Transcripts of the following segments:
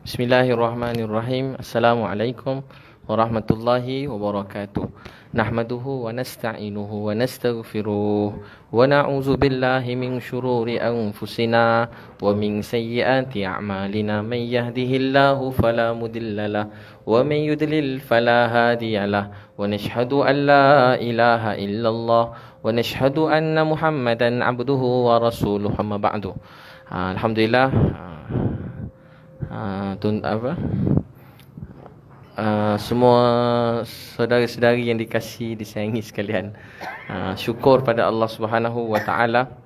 Bismillahirrahmanirrahim. Assalamualaikum warahmatullahi wabarakatuh. Nahmaduhu wa nasta'inuhu wa nastaghfiruh wa na'udzu billahi min syururi anfusina wa min sayyiati a'malina. May yahdihillahu fala mudhillalah wa may yudlil fala hadiyalah. Wa nashhadu an la ilaha illallah wa nashhadu anna Muhammadan abduhu wa rasuluh. Amma ba'du. Alhamdulillah, semua saudara-saudari yang dikasihi, disayangi sekalian, syukur pada Allah Subhanahu wa taala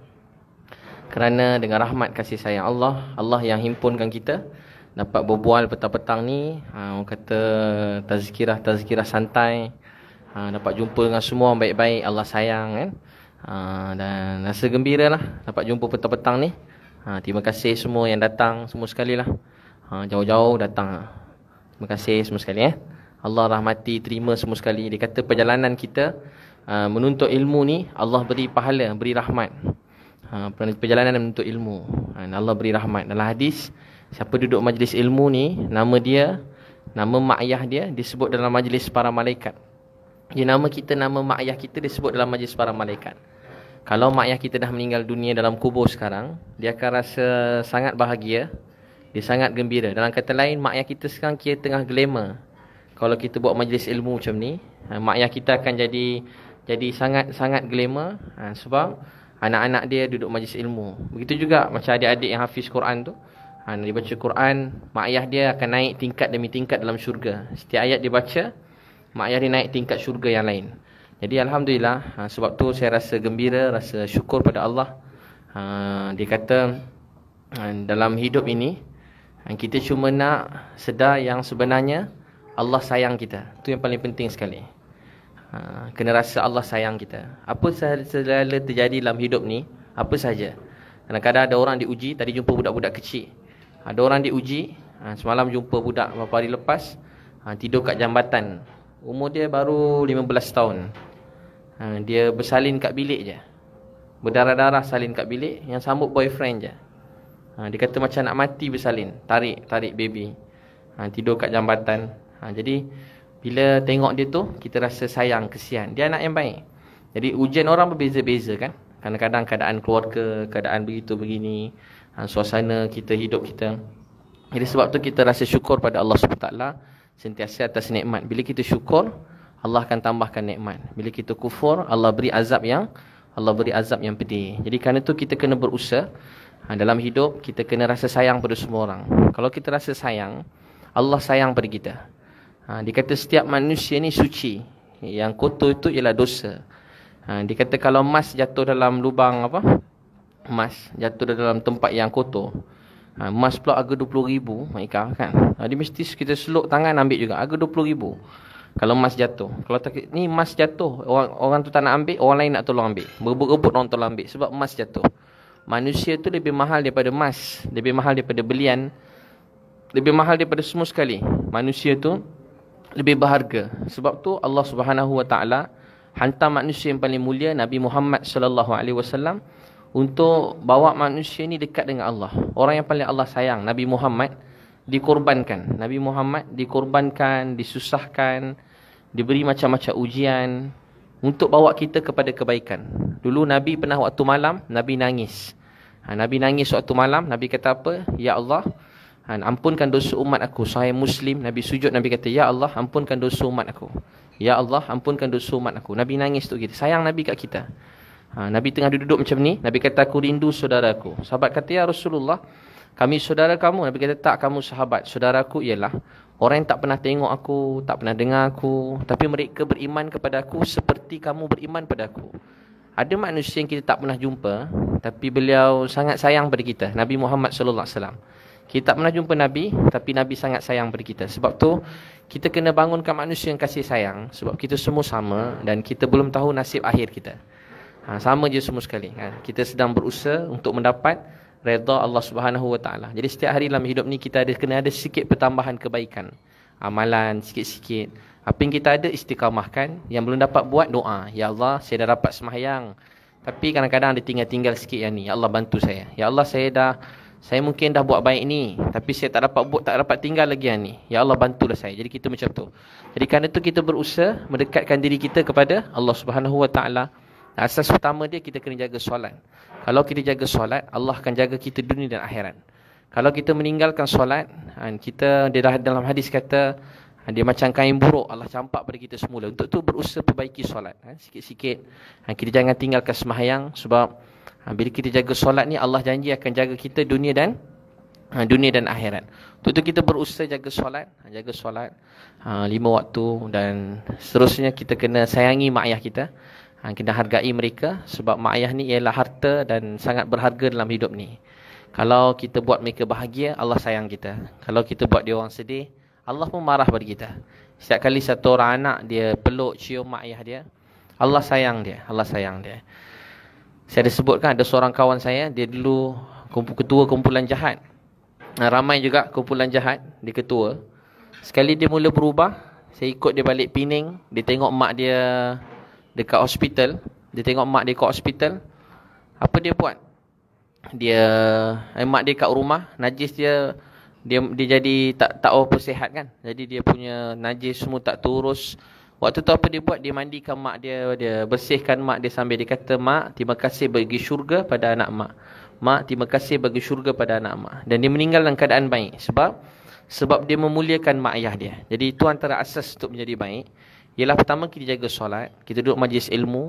kerana dengan rahmat kasih sayang Allah yang himpunkan kita dapat berbual petang-petang ni. Orang kata tazkirah santai, dapat jumpa dengan semua orang baik-baik, Allah sayang kan. Dan rasa gembira lah dapat jumpa petang-petang ni. Terima kasih semua yang datang, semua sekali lah, jauh-jauh datang. Terima kasih semua sekali. Allah rahmati, terima semua sekali. Dia kata perjalanan kita menuntut ilmu ni, Allah beri pahala, beri rahmat. Perjalanan menuntut ilmu, Allah beri rahmat. Dalam hadis, siapa duduk majlis ilmu ni, nama mak ayah dia disebut dalam majlis para malaikat. Nama kita, nama mak ayah kita disebut dalam majlis para malaikat. Kalau mak ayah kita dah meninggal dunia dalam kubur sekarang, dia akan rasa sangat bahagia, dia sangat gembira. Dalam kata lain, mak ayah kita sekarang kira tengah glamour. Kalau kita buat majlis ilmu macam ni, mak ayah kita akan jadi sangat glamour, sebab anak-anak dia duduk majlis ilmu. Begitu juga macam adik-adik yang hafiz Quran tu, dia baca Quran, mak ayah dia akan naik tingkat demi tingkat dalam syurga. Setiap ayat dia baca, mak ayah dia naik tingkat syurga yang lain. Jadi Alhamdulillah, sebab tu saya rasa gembira, rasa syukur pada Allah. Dia kata dalam hidup ini, kita cuma nak sedar yang sebenarnya Allah sayang kita. Itu yang paling penting sekali. Kena rasa Allah sayang kita. Apa sahaja terjadi dalam hidup ni, apa saja. Kadang-kadang ada orang diuji. Tadi jumpa budak-budak kecil, ada orang diuji. Semalam jumpa budak beberapa hari lepas, tidur kat jambatan. Umur dia baru 15 tahun. Dia bersalin kat bilik je, berdarah-darah salin kat bilik. Yang sambut boyfriend je. Dia kata macam nak mati bersalin, tarik baby. Tidur kat jambatan. Jadi bila tengok dia tu, kita rasa sayang, kesian. Dia anak yang baik. Jadi ujian orang berbeza-beza kan. Kadang-kadang keadaan keluarga, keadaan begitu begini, suasana kita, hidup kita. Jadi sebab tu kita rasa syukur pada Allah SWT sentiasa atas nikmat. Bila kita syukur, Allah akan tambahkan nikmat. Bila kita kufur, Allah beri azab yang pedih. Jadi kerana tu kita kena berusaha. Dalam hidup kita kena rasa sayang pada semua orang. Kalau kita rasa sayang, Allah sayang pada kita. Dia kata setiap manusia ni suci. Yang kotor itu ialah dosa. Dia kata kalau emas jatuh dalam lubang emas jatuh dalam tempat yang kotor, emas pula harga 20,000 Maika kan. Dia mesti kita seluk tangan ambil juga, harga 20,000. Kalau emas jatuh, kalau ni emas jatuh, orang tu tak nak ambil, orang lain nak tolong ambil, berebut-rebut orang tolong ambil sebab emas jatuh. Manusia tu lebih mahal daripada emas, lebih mahal daripada belian, lebih mahal daripada semua sekali. Manusia tu lebih berharga. Sebab tu Allah Subhanahu wa taala hantar manusia yang paling mulia, Nabi Muhammad sallallahu alaihi wasallam, untuk bawa manusia ni dekat dengan Allah. Orang yang paling Allah sayang, Nabi Muhammad, dikorbankan. Nabi Muhammad dikorbankan, disusahkan, diberi macam-macam ujian untuk bawa kita kepada kebaikan. Dulu Nabi pernah waktu malam, Nabi nangis. Nabi nangis waktu malam. Nabi kata apa? Ya Allah, ampunkan dosa umat aku. Sahih Muslim, Nabi sujud, Nabi kata, Ya Allah, ampunkan dosa umat aku. Ya Allah, ampunkan dosa umat aku. Nabi nangis tu kita. Sayang Nabi kat kita. Nabi tengah duduk macam ni, Nabi kata, aku rindu saudaraku. Sahabat kata, ya Rasulullah, kami saudara kamu. Nabi kata, tak, kamu sahabat. Saudaraku ialah orang yang tak pernah tengok aku, tak pernah dengar aku, tapi mereka beriman kepada aku seperti kamu beriman pada aku. Ada manusia yang kita tak pernah jumpa, tapi beliau sangat sayang pada kita. Nabi Muhammad sallallahu alaihi wasallam. Kita tak pernah jumpa Nabi, tapi Nabi sangat sayang pada kita. Sebab tu kita kena bangunkan manusia yang kasih sayang. Sebab kita semua sama dan kita belum tahu nasib akhir kita. Sama je semua sekali. Kita sedang berusaha untuk mendapat redha Allah Subhanahu wa taala. Jadi setiap hari dalam hidup ni kita kena ada sikit pertambahan kebaikan. Amalan sikit-sikit. Apa yang kita ada istiqamahkan. Yang belum dapat buat, doa. Ya Allah, saya dah dapat sembahyang. Tapi kadang-kadang ada tinggal-tinggal sikit yang ni. Ya Allah bantu saya. Ya Allah saya mungkin dah buat baik ni, tapi saya tak dapat tinggal lagi yang ni. Ya Allah bantulah saya. Jadi kita macam tu. Jadi kerana tu kita berusaha mendekatkan diri kita kepada Allah Subhanahu Wa Taala. Asas pertama dia kita kena jaga solat. Kalau kita jaga solat, Allah akan jaga kita dunia dan akhirat. Kalau kita meninggalkan solat, dia dah dalam hadis kata dia macam kain buruk, Allah campak pada kita semula. Untuk tu berusaha perbaiki solat sikit-sikit. Kita jangan tinggalkan sembahyang, sebab bila kita jaga solat ni, Allah janji akan jaga kita dunia dan akhirat. Untuk tu kita berusaha jaga solat 5 waktu, dan seterusnya kita kena sayangi mak ayah kita. Kena hargai mereka, sebab mak ayah ni ialah harta dan sangat berharga dalam hidup ni. Kalau kita buat mereka bahagia, Allah sayang kita. Kalau kita buat dia orang sedih, Allah pun marah pada kita. Setiap kali satu orang anak dia peluk, cium mak ayah dia, Allah sayang dia. Saya ada sebutkan, ada seorang kawan saya, dia dulu ketua kumpulan jahat. Ramai juga kumpulan jahat, dia ketua. Sekali dia mula berubah, saya ikut dia balik Pening, dia tengok mak dia dekat hospital. Apa dia buat? Mak dia kat rumah, najis dia jadi tak apa sihat kan. Jadi dia punya najis semua tak terurus. Waktu tu apa dia buat? Dia mandikan mak dia, dia bersihkan mak dia sambil dia kata, "Mak, terima kasih bagi syurga pada anak mak. Mak, terima kasih bagi syurga pada anak mak." Dan dia meninggal dalam keadaan baik sebab dia memuliakan mak ayah dia. Jadi itu antara asas untuk menjadi baik. Ialah pertama kita jaga solat, kita duduk majlis ilmu.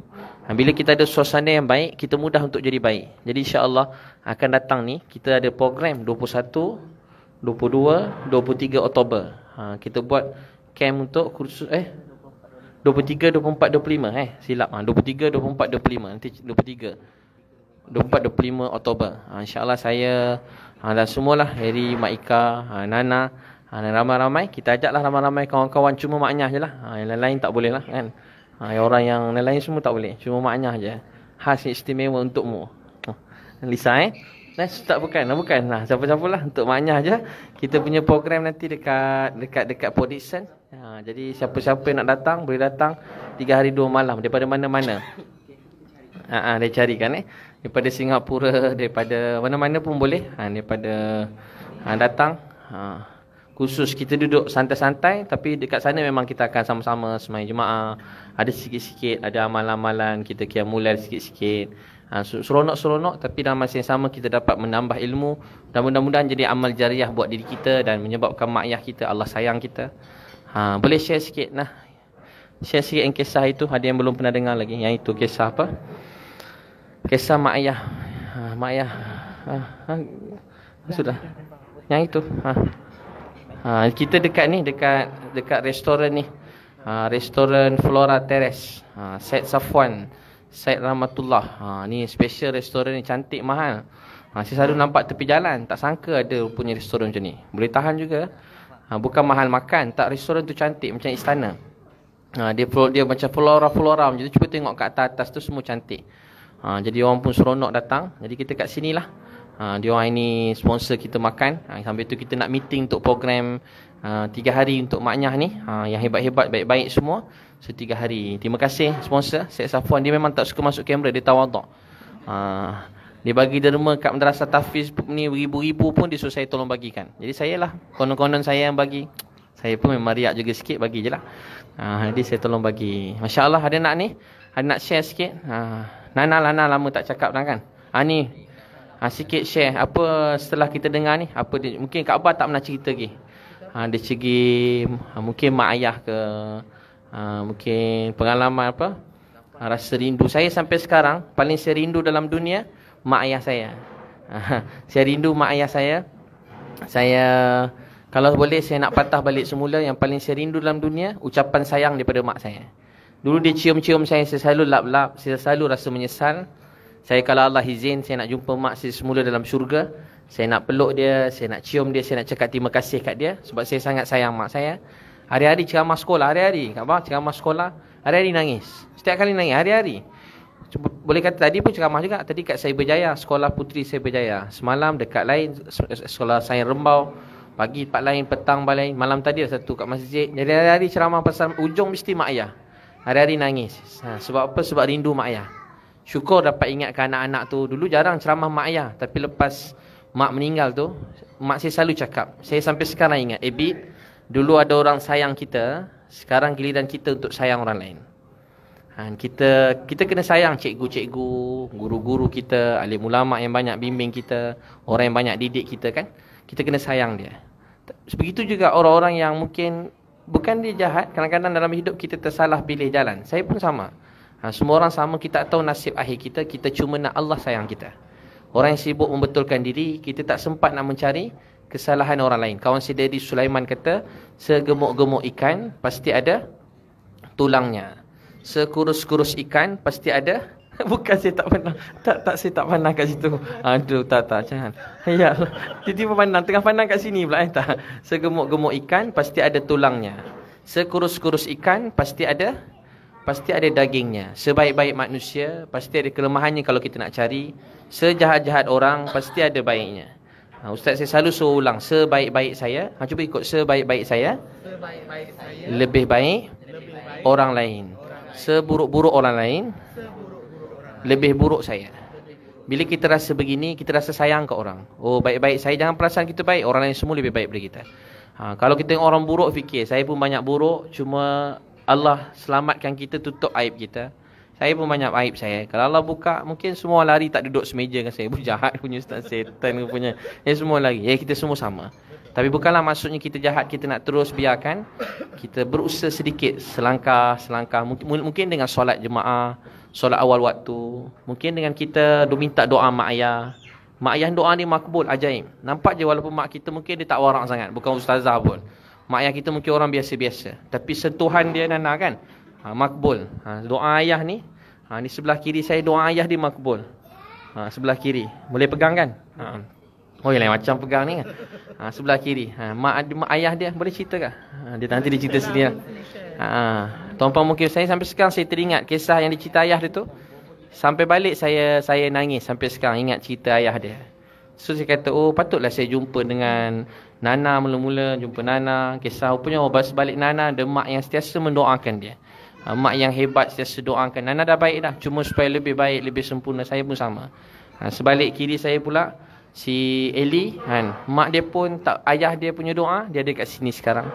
Bila kita ada suasana yang baik, kita mudah untuk jadi baik. Jadi insya-Allah akan datang ni kita ada program 21, 22, 23 Oktober. Kita buat camp untuk kursus 23, 24, 25 silap. 23, 24, 25. Nanti 23, 24, 25 Oktober. InsyaAllah saya dan semualah, Harry, Mak Ika, Nana, ramai-ramai. Kita ajaklah ramai-ramai kawan-kawan, cuma Mak Anyah je lah. Yang lain-lain tak boleh lah kan. Orang yang lain-lain semua tak boleh. Cuma Mak Anyah je. Khas istimewa untukmu. Lisa tak bukan. Siapa-siapa lah, untuk Mak Anyah je. Kita punya program nanti dekat Port Dickson. Jadi siapa-siapa yang nak datang, boleh datang 3 hari 2 malam. Daripada mana-mana. Dia carikan daripada Singapura, daripada mana-mana pun boleh. Daripada datang. Khusus kita duduk santai-santai, tapi dekat sana memang kita akan sama-sama sembahyang jemaah. Ada sikit-sikit, ada amalan-amalan, kita qiyamul sikit-sikit. Seronok-seronok, tapi dalam masa yang sama kita dapat menambah ilmu. Dan mudah-mudahan jadi amal jariah buat diri kita dan menyebabkan mak ayah kita Allah sayang kita. Boleh share sikit nah. Share sikit yang kisah itu. Ada yang belum pernah dengar lagi. Yang itu kisah apa? Kisah mak ayah. Mak ayah. Sudah. Yang itu. Kita dekat restoran ni. Restoran Flora Terrace. Syed Safwan, Syed Rahmatullah. Ni special restoran ni, cantik, mahal. Saya selalu nampak tepi jalan, tak sangka ada punya restoran macam ni. Boleh tahan juga. Bukan mahal makan, tak, restoran tu cantik macam istana. Dia macam flora macam tu. Cuba tengok kat atas tu semua cantik. Jadi orang pun seronok datang. Jadi kita kat sinilah. Dia orang ini sponsor kita makan. Sambil tu kita nak meeting untuk program 3 hari untuk maknyah ni. Yang hebat-hebat, baik-baik semua. 3 hari. Terima kasih sponsor Syed Safwan. Dia memang tak suka masuk kamera, dia tawaduk. Dia bagi derma kat madrasah tahfiz ni beribu-ribu pun dia suruh saya tolong bagikan. Jadi saya lah, konon-konon saya yang bagi. Saya pun memang riak juga sikit, bagi je lah. Jadi saya tolong bagi. Masya Allah, ada nak ni, ada nak share sikit. Nana lama tak cakap dah kan. Ni sikit share apa setelah kita dengar ni. Apa dia, mungkin Kak Abah tak pernah cerita lagi. Dia segi mungkin mak ayah ke, mungkin pengalaman apa, rasa rindu. Saya sampai sekarang paling saya rindu dalam dunia mak ayah saya. Saya rindu mak ayah saya. Saya kalau boleh saya nak patah balik semula. Yang paling saya rindu dalam dunia ucapan sayang daripada mak saya. Dulu dia cium-cium saya selalu lap-lap, saya selalu rasa menyesal. Saya kalau Allah izin, saya nak jumpa mak saya semula dalam syurga. Saya nak peluk dia, saya nak cium dia, saya nak cakap terima kasih kat dia. Sebab saya sangat sayang mak saya. Hari-hari ceramah sekolah, hari-hari. Kak Abah ceramah sekolah, hari-hari nangis. Setiap kali nangis, hari-hari. Boleh kata tadi pun ceramah juga. Tadi kat Saya Berjaya, sekolah puteri Saya Berjaya. Semalam dekat lain, sekolah Sains Rembau. Pagi tempat lain, petang lain. Malam tadi ada satu kat masjid. Jadi hari-hari ceramah pasal ujung mesti mak ayah. Hari-hari nangis. Sebab apa? Sebab rindu mak ayah. Syukur dapat ingatkan anak-anak tu. Dulu jarang ceramah mak ayah, tapi lepas mak meninggal tu, mak saya selalu cakap. Saya sampai sekarang ingat, Bib, dulu ada orang sayang kita, sekarang giliran kita untuk sayang orang lain. Kita kena sayang cikgu-cikgu, guru-guru kita, alim ulama yang banyak bimbing kita, orang yang banyak didik kita kan. Kita kena sayang dia. Begitu juga orang-orang yang mungkin bukan dia jahat, kadang-kadang dalam hidup kita tersalah pilih jalan. Saya pun sama. Semua orang sama, kita tak tahu nasib akhir kita, kita cuma nak Allah sayang kita. Orang yang sibuk membetulkan diri, kita tak sempat nak mencari kesalahan orang lain. Kawan si Daddy Sulaiman kata, segemuk-gemuk ikan pasti ada tulangnya. Sekurus-kurus ikan pasti ada. Bukan, saya tak pernah. Tak saya tak pandang kat situ. Aduh, tak jangan. Ya. Tiba-tiba pandang, tengah pandang kat sini pula tak. Segemuk-gemuk ikan pasti ada tulangnya. Sekurus-kurus ikan pasti ada dagingnya. Sebaik-baik manusia pasti ada kelemahannya kalau kita nak cari. Sejahat-jahat orang pasti ada baiknya. Ustaz saya selalu suruh ulang, sebaik-baik saya. Cuba ikut, sebaik-baik saya. Sebaik-baik saya. Lebih baik orang lain. Seburuk-buruk orang lain, lebih buruk saya. Bila kita rasa begini, kita rasa sayang ke orang. Oh, baik-baik saya, jangan perasan kita baik, orang lain semua lebih baik daripada kita. Kalau kita tengok orang buruk, fikir saya pun banyak buruk, cuma Allah selamatkan kita, tutup aib kita. Saya pun banyak aib saya. Kalau Allah buka, mungkin semua lari, tak duduk semeja dengan saya. Jahat punya ustaz, setan punya. Semua lari. Kita semua sama. Tapi bukanlah maksudnya kita jahat, kita nak terus biarkan. Kita berusaha sedikit, selangkah. Mungkin dengan solat jemaah, solat awal waktu. Mungkin dengan kita minta doa mak ayah. Mak ayah doa ni makbul, ajaib. Nampak je walaupun mak kita mungkin dia tak warak sangat, bukan ustazah pun. Mak ayah kita mungkin orang biasa-biasa. Tapi sentuhan dia Nana kan, makbul. Doa ayah ni, ni sebelah kiri saya, doa ayah dia makbul. Sebelah kiri. Boleh pegang kan? Oh, yang lain macam pegang ni kan. Sebelah kiri. Mak ayah dia boleh cerita kah? Dia nanti dia cerita sendiri. Tuan-tuan, mungkin saya sampai sekarang saya teringat kisah yang dicerita ayah dia tu. Sampai balik saya nangis sampai sekarang ingat cerita ayah dia. So saya kata, oh patutlah saya jumpa dengan Nana mula-mula, jumpa Nana. Kisah rupanya balik Nana ada mak yang sentiasa mendoakan dia. Mak yang hebat sentiasa doakan. Nana dah baik dah, cuma supaya lebih baik, lebih sempurna. Saya pun sama. Sebalik kiri saya pula si Eli kan, mak dia pun tak, ayah dia punya doa, dia ada kat sini sekarang.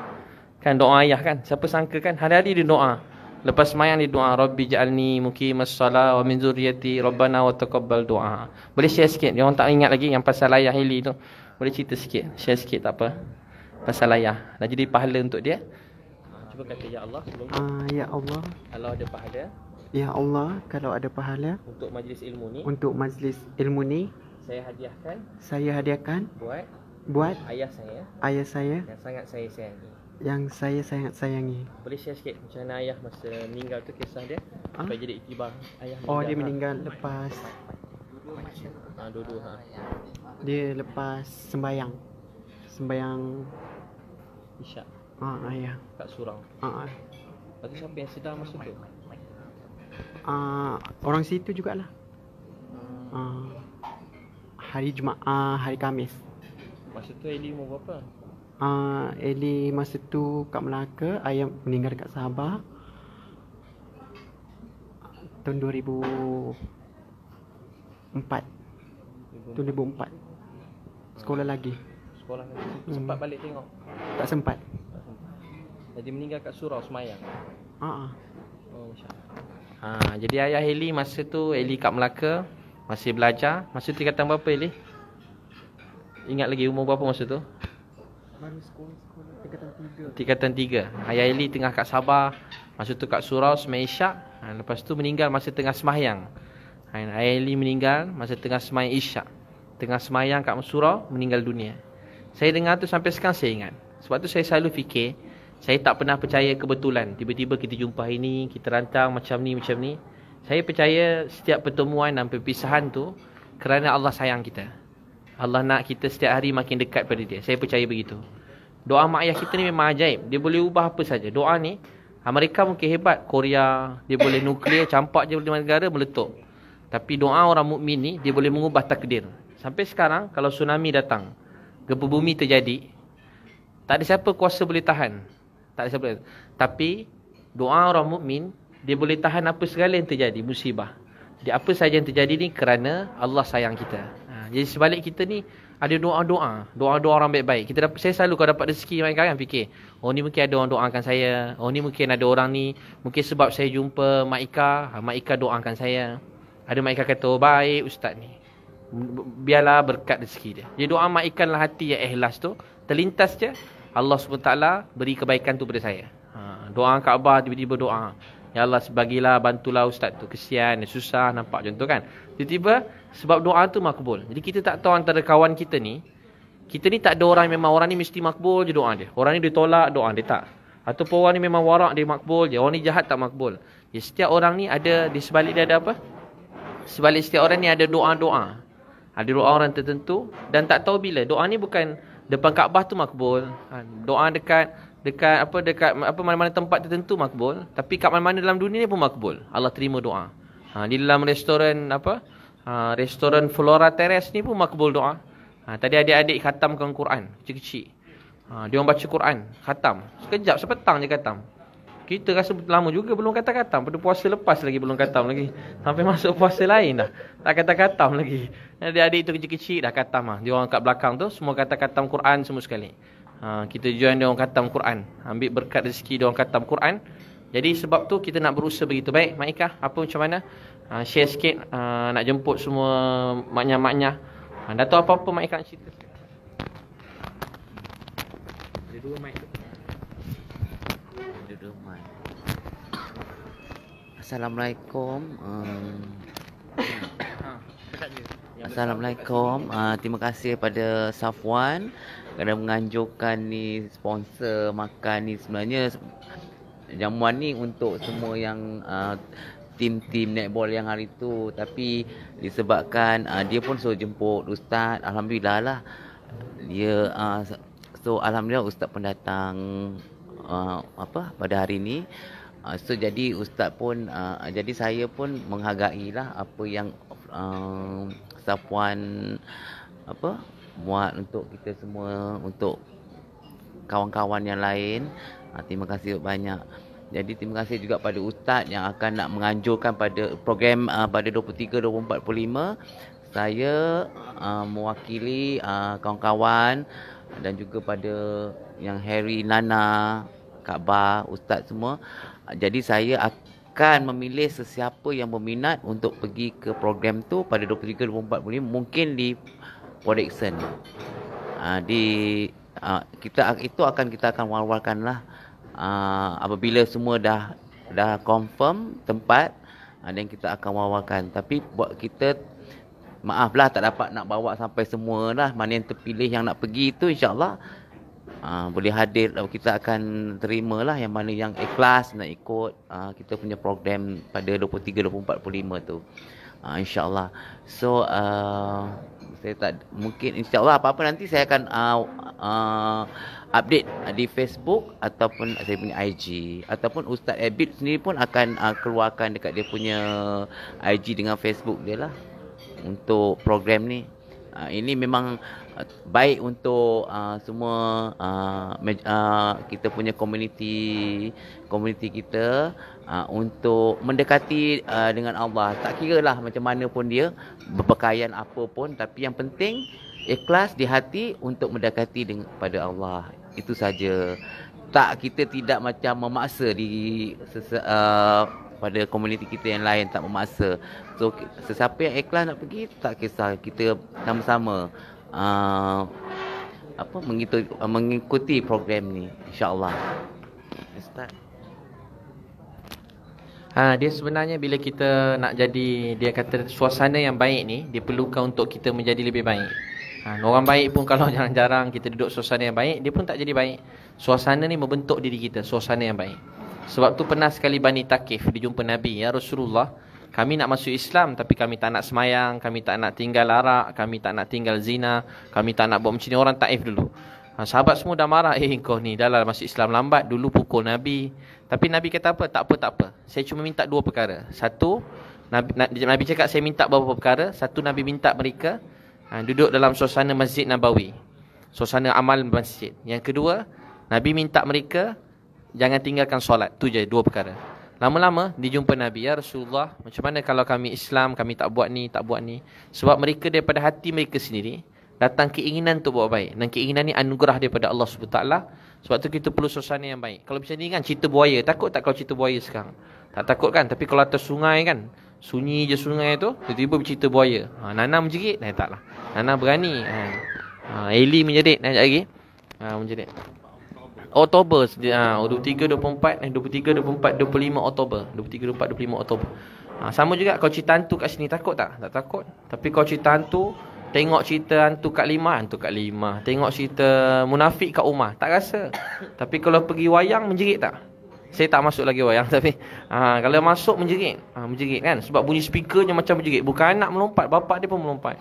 Kan doa ayah kan, siapa sangka kan, hari-hari dia doa. Lepas sembahyang dia doa, Rabbi ja'alni muqimas shalah wa min zurriyyati rabbana wa taqabbal doa. Boleh share sikit, dia orang tak ingat lagi yang pasal ayah Eli tu. Boleh cerita sikit, share sikit tak apa. Pasal ayah, dah jadi pahala untuk dia. Cuba kata ya Allah sebelum ya Allah, kalau ada pahala. Ya Allah, kalau ada pahala untuk majlis ilmu ni, saya hadiahkan buat ayah saya yang saya sangat sayangi. Boleh share sikit macam mana ayah masa meninggal tu, kisah dia supaya jadi iktibar. Ayah meninggal, dia meninggal lepas dua-dua dia lepas sembahyang isyak ayah kat surau. Lepas tu siapa yang sedar masa tu? Orang situ jugalah. Hari Jumaat, hari Khamis. Masa tu Eli umur berapa? Eli masa tu kat Melaka, ayah meninggal dekat Sabah tahun 2004. Sekolah lagi. Sempat balik tengok? Tak sempat. Jadi meninggal kat surau semayang. Oh, masya-Allah. Jadi ayah Eli masa tu, Eli kat Melaka, masih belajar. Masa tu tingkatan berapa Eli? Ingat lagi umur berapa masa tu? Baru sekolah tingkatan 3. Ayah Eli tengah kat Sabah, masa tu kat surau sembahyang isyak. Lepas tu meninggal masa tengah sembahyang. Ayah Eli meninggal masa tengah sembahyang isyak. Tengah sembahyang kat surau, meninggal dunia. Saya dengar tu sampai sekarang saya ingat. Sebab tu saya selalu fikir, saya tak pernah percaya kebetulan. Tiba-tiba kita jumpa hari ni, kita rantang macam ni. Saya percaya setiap pertemuan dan perpisahan tu kerana Allah sayang kita. Allah nak kita setiap hari makin dekat pada dia. Saya percaya begitu. Doa mak ayah kita ni memang ajaib. Dia boleh ubah apa saja. Doa ni, Amerika mungkin hebat, Korea, dia boleh nuklear, campak je di negara meletup. Tapi doa orang mukmin ni, dia boleh mengubah takdir. Sampai sekarang, kalau tsunami datang, gempa bumi terjadi, tak ada siapa kuasa boleh tahan. Tak ada siapa. Tapi doa orang mukmin, dia boleh tahan apa segala yang terjadi, musibah. Di apa saja yang terjadi ni kerana Allah sayang kita. Jadi sebalik kita ni ada doa-doa orang baik-baik. Saya selalu kalau dapat rezeki kan fikir, oh ni mungkin ada orang doakan saya. Oh ni mungkin ada orang ni, mungkin sebab saya jumpa Mak Ika, Mak Ika doakan saya. Ada Mak Ika kata, oh baik ustaz ni, biarlah berkat rezeki dia. Jadi doa maikanlah hati yang ikhlas tu, terlintas je Allah SWT beri kebaikan tu pada saya. Doa Kaabah tiba-tiba doa, ya Allah bagilah, bantulah ustaz tu, kesian, dia susah, nampak contoh kan. Tiba-tiba sebab doa tu makbul. Jadi kita tak tahu antara kawan kita ni tak ada orang yang memang orang ni mesti makbul je doa dia. Orang ni dia tolak doa dia tak. Ataupun orang ni memang warak dia makbul je, orang ni jahat tak makbul. Ya, setiap orang ni ada, di sebalik dia ada apa? Sebalik setiap orang ni ada doa-doa. Ada doa orang tertentu dan tak tahu bila. Doa ni bukan depan Kaabah tu makbul. Doa dekat mana-mana tempat tertentu makbul, tapi kat mana-mana dalam dunia ni pun makbul. Allah terima doa. Di dalam restoran restoran Flora Terrace ni pun makbul doa. Tadi adik-adik khatamkan Quran kecil-kecil. Dia orang baca Quran, khatam. Sekejap sepetang je khatam. Kita rasa lama juga belum khatam. Pada puasa lepas lagi belum khatam lagi. Sampai masuk puasa lain dah tak khatam lagi. Adik-adik tu kecil-kecil dah khatam. Dia orang kat belakang tu semua khatam Quran semua sekali. Kita join dia orang khatam Quran. Ambil berkat rezeki dia orang khatam Quran. Jadi sebab tu kita nak berusaha begitu. Baik Mak Ika, apa macam mana? Share sikit, nak jemput semua maknya-maknya. Dah tahu apa-apa Mak Ika nak cerita sikit. Ada dua mic tu. Assalamualaikum. Assalamualaikum. Terima kasih pada Safwan kerana menganjurkan ni sponsor makan ni. Sebenarnya jamuan ni untuk semua yang tim-tim netball yang hari tu, tapi disebabkan dia pun suruh jemput ustaz, alhamdulillah lah dia so alhamdulillah ustaz pun datang pada hari ni. So jadi ustaz pun jadi saya pun menghargailah apa yang Safwan buat untuk kita semua, untuk kawan-kawan yang lain. Terima kasih banyak. Jadi terima kasih juga pada ustaz yang akan nak menganjurkan pada program pada 23 24 25. Saya mewakili kawan-kawan dan juga pada yang Harry, Nana, Kaabah, ustaz semua. Jadi saya akan memilih sesiapa yang berminat untuk pergi ke program tu pada 23 24 25, mungkin di Port Dickson. Kita akan war-warkanlah apabila semua dah confirm tempat, dan kita akan war-warkan. Tapi buat kita, maaflah tak dapat nak bawa sampai semua lah. Mana yang terpilih yang nak pergi tu insya-Allah boleh hadir. Kita akan terimalah yang mana yang ikhlas nak ikut kita punya program pada 23 24 25 tu, insya-Allah. So saya tak mungkin, insya-Allah apa-apa nanti saya akan update di Facebook ataupun saya punya IG, ataupun Ustaz Abid sendiri pun akan keluarkan dekat dia punya IG dengan Facebook dia lah untuk program ni. Ini memang baik untuk semua kita punya komuniti kita untuk mendekati dengan Allah. Tak kira lah macam mana pun dia, berpakaian apa pun, tapi yang penting ikhlas di hati untuk mendekati pada Allah. Itu saja. Kita tidak macam memaksa pada komuniti kita yang lain, tak memaksa. So sesiapa yang ikhlas nak pergi, tak kisah, kita sama-sama mengikuti program ni, insya-Allah. Ustaz. Dia sebenarnya bila kita nak jadi, dia kata suasana yang baik ni diperlukan untuk kita menjadi lebih baik. Orang baik pun kalau jarang-jarang kita duduk suasana yang baik, dia pun tak jadi baik. Suasana ni membentuk diri kita, suasana yang baik. Sebab tu pernah sekali Bani Thaqif dia jumpa Nabi, ya Rasulullah, kami nak masuk Islam tapi kami tak nak semayang, kami tak nak tinggal arak, kami tak nak tinggal zina, kami tak nak buat macam ni. Orang Taif dulu. Sahabat semua dah marah, kau ni dah lah masuk Islam lambat, dulu pukul Nabi. Tapi Nabi kata apa? Tak apa. Saya cuma minta dua perkara. Satu, Nabi cakap saya minta beberapa perkara. Satu, Nabi minta mereka duduk dalam suasana Masjid Nabawi, suasana amal masjid. Yang kedua, Nabi minta mereka jangan tinggalkan solat. Tu je dua perkara. Lama-lama dijumpa Nabi, ya Rasulullah, macam mana kalau kami Islam, kami tak buat ni, tak buat ni. Sebab mereka daripada hati mereka sendiri datang keinginan untuk buat baik. Dan keinginan ni anugerah daripada Allah SWT. Sebab tu kita perlu suasana yang baik. Kalau macam ni kan, cerita buaya, takut tak kalau cerita buaya sekarang? Tak takut kan? Tapi kalau atas sungai kan, sunyi je sungai tu, tiba-tiba bercerita buaya. Nana menjerit? Taklah. Nana berani. Eli menjerit. Sekejap lagi. Menjerit. Oktober 23, 24, 23, 24, 25 Oktober. 23, 24, 25 Oktober. Sama juga kalau cerita hantu kat sini, takut tak? Tak takut. Tapi kalau cerita hantu, tengok cerita hantu kat lima. Tengok cerita munafik kat rumah, tak rasa. Tapi kalau pergi wayang, menjerit tak? Saya tak masuk lagi wayang tapi kalau masuk menjerit. Menjerit kan? Sebab bunyi speakernya macam menjerit. Bukan anak melompat, bapak dia pun melompat.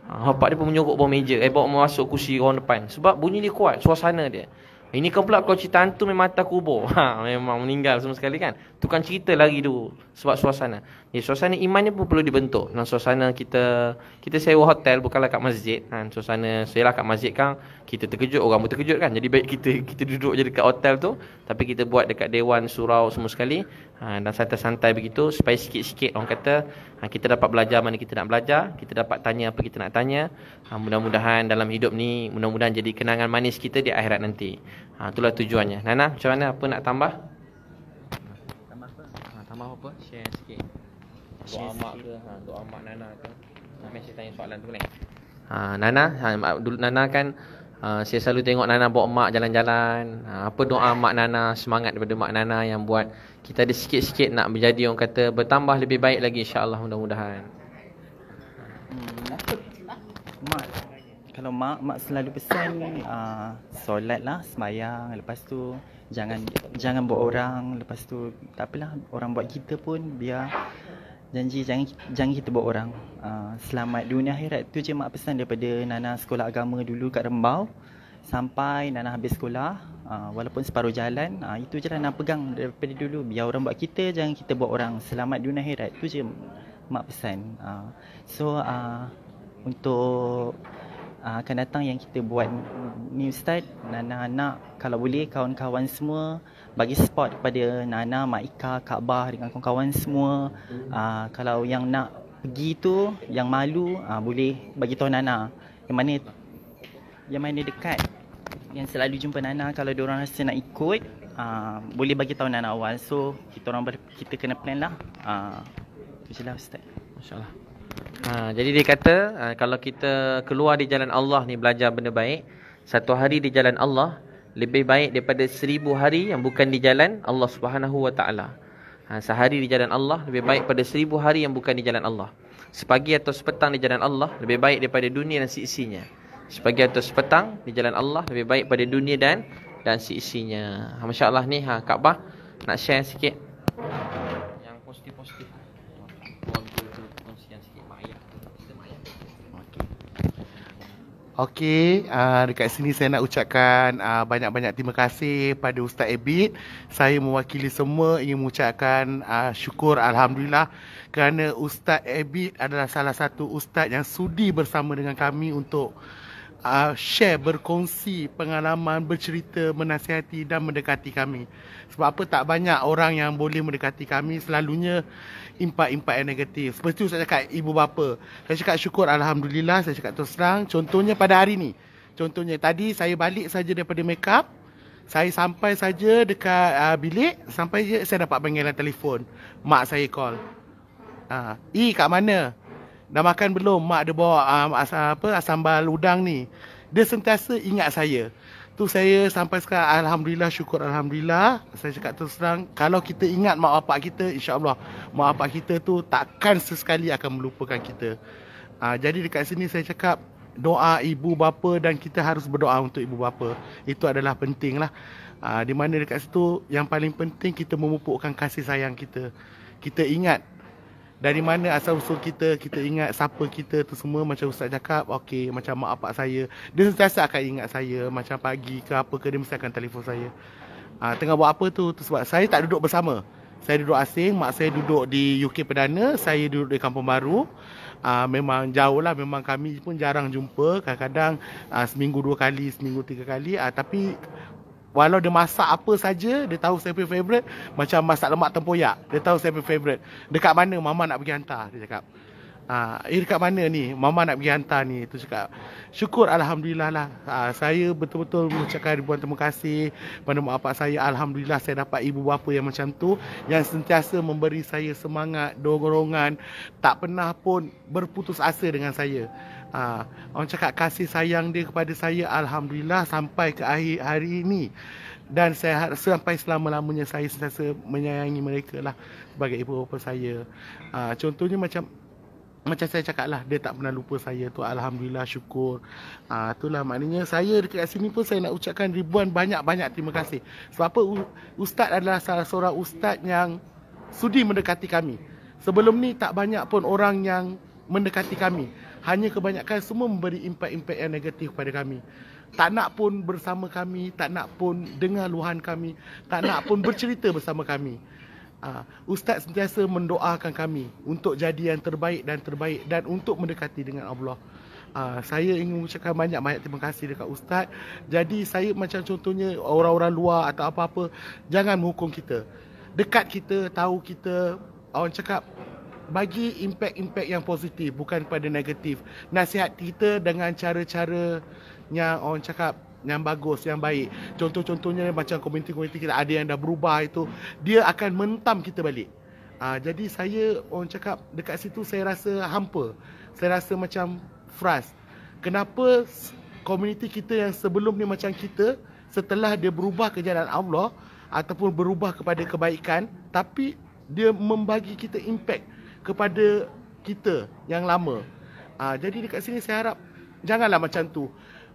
Bapak dia pun menyorok bawah meja, bawa masuk kursi orang depan. Sebab bunyi dia kuat, suasana dia. Ini kan pula kalau cerita hantu memang atas kubur. Memang meninggal semua sekali kan. Tukang cerita lagi dulu. Sebab suasana. Jadi suasana iman ni pun perlu dibentuk. Dan suasana kita sewa hotel bukanlah kat masjid. Suasana sewa kat masjid kan, kita terkejut, orang pun terkejut kan. Jadi baik kita duduk je dekat hotel tu. Tapi kita buat dekat dewan surau semua sekali. Dan santai-santai begitu. Supaya sikit-sikit orang kata kita dapat belajar mana kita nak belajar. Kita dapat tanya apa kita nak tanya. Mudah-mudahan dalam hidup ni, mudah-mudahan jadi kenangan manis kita di akhirat nanti. Itulah tujuannya. Nana, macam mana? Apa nak tambah? Tambah apa? Tambah apa? Share sikit. Doa mak ke? Doa mak Nana ke? Saya tanya soalan tu ni. Nana kan saya selalu tengok Nana bawa mak jalan-jalan. Apa doa mak Nana, semangat daripada mak Nana yang buat kita ada sikit-sikit nak menjadi orang kata bertambah lebih baik lagi, insya-Allah, mudah-mudahan. Mak, kalau mak selalu pesan solatlah, sembahyang, lepas tu jangan buat orang, lepas tu tak apalah orang buat kita pun biar janji jangan kita buat orang. Selamat dunia akhirat, tu je mak pesan daripada Nana sekolah agama dulu kat Rembau sampai Nana habis sekolah. Walaupun separuh jalan, itu je lah Nana pegang daripada dulu, biar orang buat kita, jangan kita buat orang. Selamat dunia akhirat, tu je mak pesan. Untuk akan datang yang kita buat ni Ustaz, Nana nak kalau boleh kawan-kawan semua bagi support kepada Nana, Mak Ika, Kak Bah dengan kawan-kawan semua. Kalau yang nak pergi tu, yang malu, boleh bagi tahu Nana yang mana dekat, yang selalu jumpa Nana. Kalau diorang rasa nak ikut, boleh bagi tahu Nana awal. So kita kena plan lah. Itu je lah Ustaz. Masya-Allah. Jadi dia kata kalau kita keluar di jalan Allah ni, belajar benda baik, satu hari di jalan Allah lebih baik daripada 1000 hari yang bukan di jalan Allah Subhanahu Wa Taala. Sehari di jalan Allah lebih baik pada 1000 hari yang bukan di jalan Allah. Sepagi atau sepetang di jalan Allah lebih baik daripada dunia dan seisinya. Sepagi atau sepetang di jalan Allah lebih baik pada dunia dan seisinya. Masya-Allah ni Kak Bah nak share sikit yang positif-positif. Okey, dekat sini saya nak ucapkan banyak-banyak terima kasih pada Ustaz Abid. Saya mewakili semua ingin mengucapkan syukur Alhamdulillah kerana Ustaz Abid adalah salah satu ustaz yang sudi bersama dengan kami untuk share, berkongsi pengalaman, bercerita, menasihati dan mendekati kami. Sebab apa tak banyak orang yang boleh mendekati kami, selalunya impak-impak yang negatif. Seperti tu saya cakap ibu bapa. Saya cakap syukur Alhamdulillah, saya cakap terus terang. Contohnya pada hari ni. Contohnya tadi saya balik saja daripada make up. Saya sampai saja dekat bilik, sampai je saya dapat panggilan telefon. Mak saya call. Kat mana? Dah makan belum? Mak dia bawa sambal udang ni. Dia sentiasa ingat saya. Tu saya sampai sekarang Alhamdulillah, syukur Alhamdulillah. Saya cakap terus terang, kalau kita ingat mak bapak kita, insya-Allah mak bapak kita tu takkan sesekali akan melupakan kita. Jadi dekat sini saya cakap doa ibu bapa, dan kita harus berdoa untuk ibu bapa. Itu adalah penting lah. Di mana dekat situ yang paling penting kita memupukkan kasih sayang kita. Kita ingat dari mana asal usul kita ingat siapa kita tu semua. Macam Ustaz cakap, okey, macam mak bapak saya, dia sentiasa akan ingat saya. Macam pagi ke apa ke, dia mesti akan telefon saya. Tengah buat apa tu sebab saya tak duduk bersama. Saya duduk asing, mak saya duduk di UK Perdana, saya duduk di Kampung Baru. Memang jauh lah, memang kami pun jarang jumpa. Kadang-kadang seminggu 2 kali, seminggu 3 kali. Tapi walau dia masak apa saja, dia tahu saya punya favourite. Macam masak lemak tempoyak, dia tahu saya punya favourite. Dekat mana mama nak pergi hantar, dia cakap. Dekat mana ni mama nak pergi hantar ni, tu cakap. Syukur alhamdulillah lah. Saya betul-betul mengucapkan ribuan terima kasih pada mak bapak saya. Alhamdulillah saya dapat ibu bapa yang macam tu, yang sentiasa memberi saya semangat, dorongan, tak pernah pun berputus asa dengan saya. Orang cakap kasih sayang dia kepada saya alhamdulillah sampai ke akhir hari ini. Dan saya harap sampai selama-lamanya saya sentiasa menyayangi mereka lah sebagai ibu bapa saya. Contohnya macam saya cakap lah, dia tak pernah lupa saya tu, alhamdulillah, syukur. Itulah maknanya saya dekat sini pun saya nak ucapkan ribuan banyak-banyak terima kasih. Sebab apa? Ustaz adalah salah seorang ustaz yang sudi mendekati kami. Sebelum ni tak banyak pun orang yang mendekati kami. Hanya kebanyakan semua memberi impak-impak yang negatif kepada kami. Tak nak pun bersama kami, tak nak pun dengar luahan kami, tak nak pun bercerita bersama kami. Ustaz sentiasa mendoakan kami untuk jadi yang terbaik dan untuk mendekati dengan Allah. Saya ingin mengucapkan banyak-banyak terima kasih dekat Ustaz. Jadi saya macam contohnya orang-orang luar atau apa-apa, jangan menghukum kita. Dekat kita, tahu kita, orang cakap bagi impak-impak yang positif, bukan pada negatif. Nasihat kita dengan cara-cara yang orang cakap yang bagus, yang baik. Contoh-contohnya macam komuniti-komuniti kita ada yang dah berubah itu, dia akan mentam kita balik. Jadi saya orang cakap dekat situ saya rasa hampa. Saya rasa macam frust. Kenapa komuniti kita yang sebelum ni macam kita, setelah dia berubah ke jalan Allah ataupun berubah kepada kebaikan, tapi dia membagi kita impact kepada kita yang lama. Jadi dekat sini saya harap janganlah macam tu.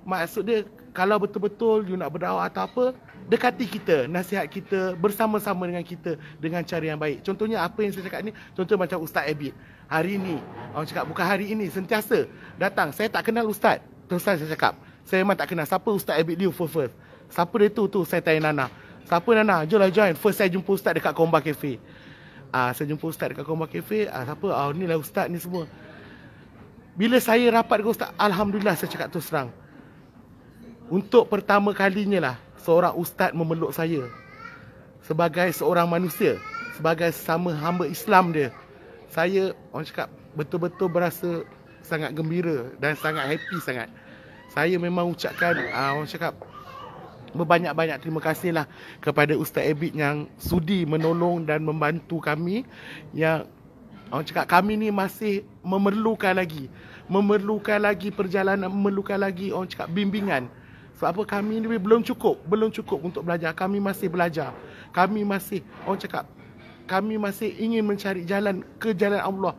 Maksud dia, kalau betul-betul you nak berdakwah atau apa, dekati kita, nasihat kita, bersama-sama dengan kita dengan cara yang baik. Contohnya apa yang saya cakap ni, contoh macam Ustaz Abid. Hari ni, orang cakap bukan hari ini, sentiasa datang. Saya tak kenal Ustaz. Terus saya cakap, saya memang tak kenal. Siapa Ustaz Abid Liu first? Siapa dia tu? Saya tanya Nana. Siapa Nana? Jomlah join. First saya jumpa Ustaz dekat Komba Cafe. Saya jumpa Ustaz dekat Komba Cafe. Siapa? Ni lah Ustaz ni semua. Bila saya rapat dengan Ustaz, alhamdulillah saya cakap terus terang. Untuk pertama kalinya lah seorang ustaz memeluk saya sebagai seorang manusia, sebagai sama hamba Islam dia. Saya orang cakap betul-betul berasa sangat gembira dan sangat happy sangat. Saya memang ucapkan orang cakap berbanyak-banyak terima kasih lah kepada Ustaz Abid yang sudi menolong dan membantu kami, yang orang cakap kami ni masih memerlukan lagi perjalanan, memerlukan lagi orang cakap bimbingan. Sebab apa? Kami ni belum cukup untuk belajar. Kami masih belajar. Kami masih, orang cakap, kami masih ingin mencari jalan ke jalan Allah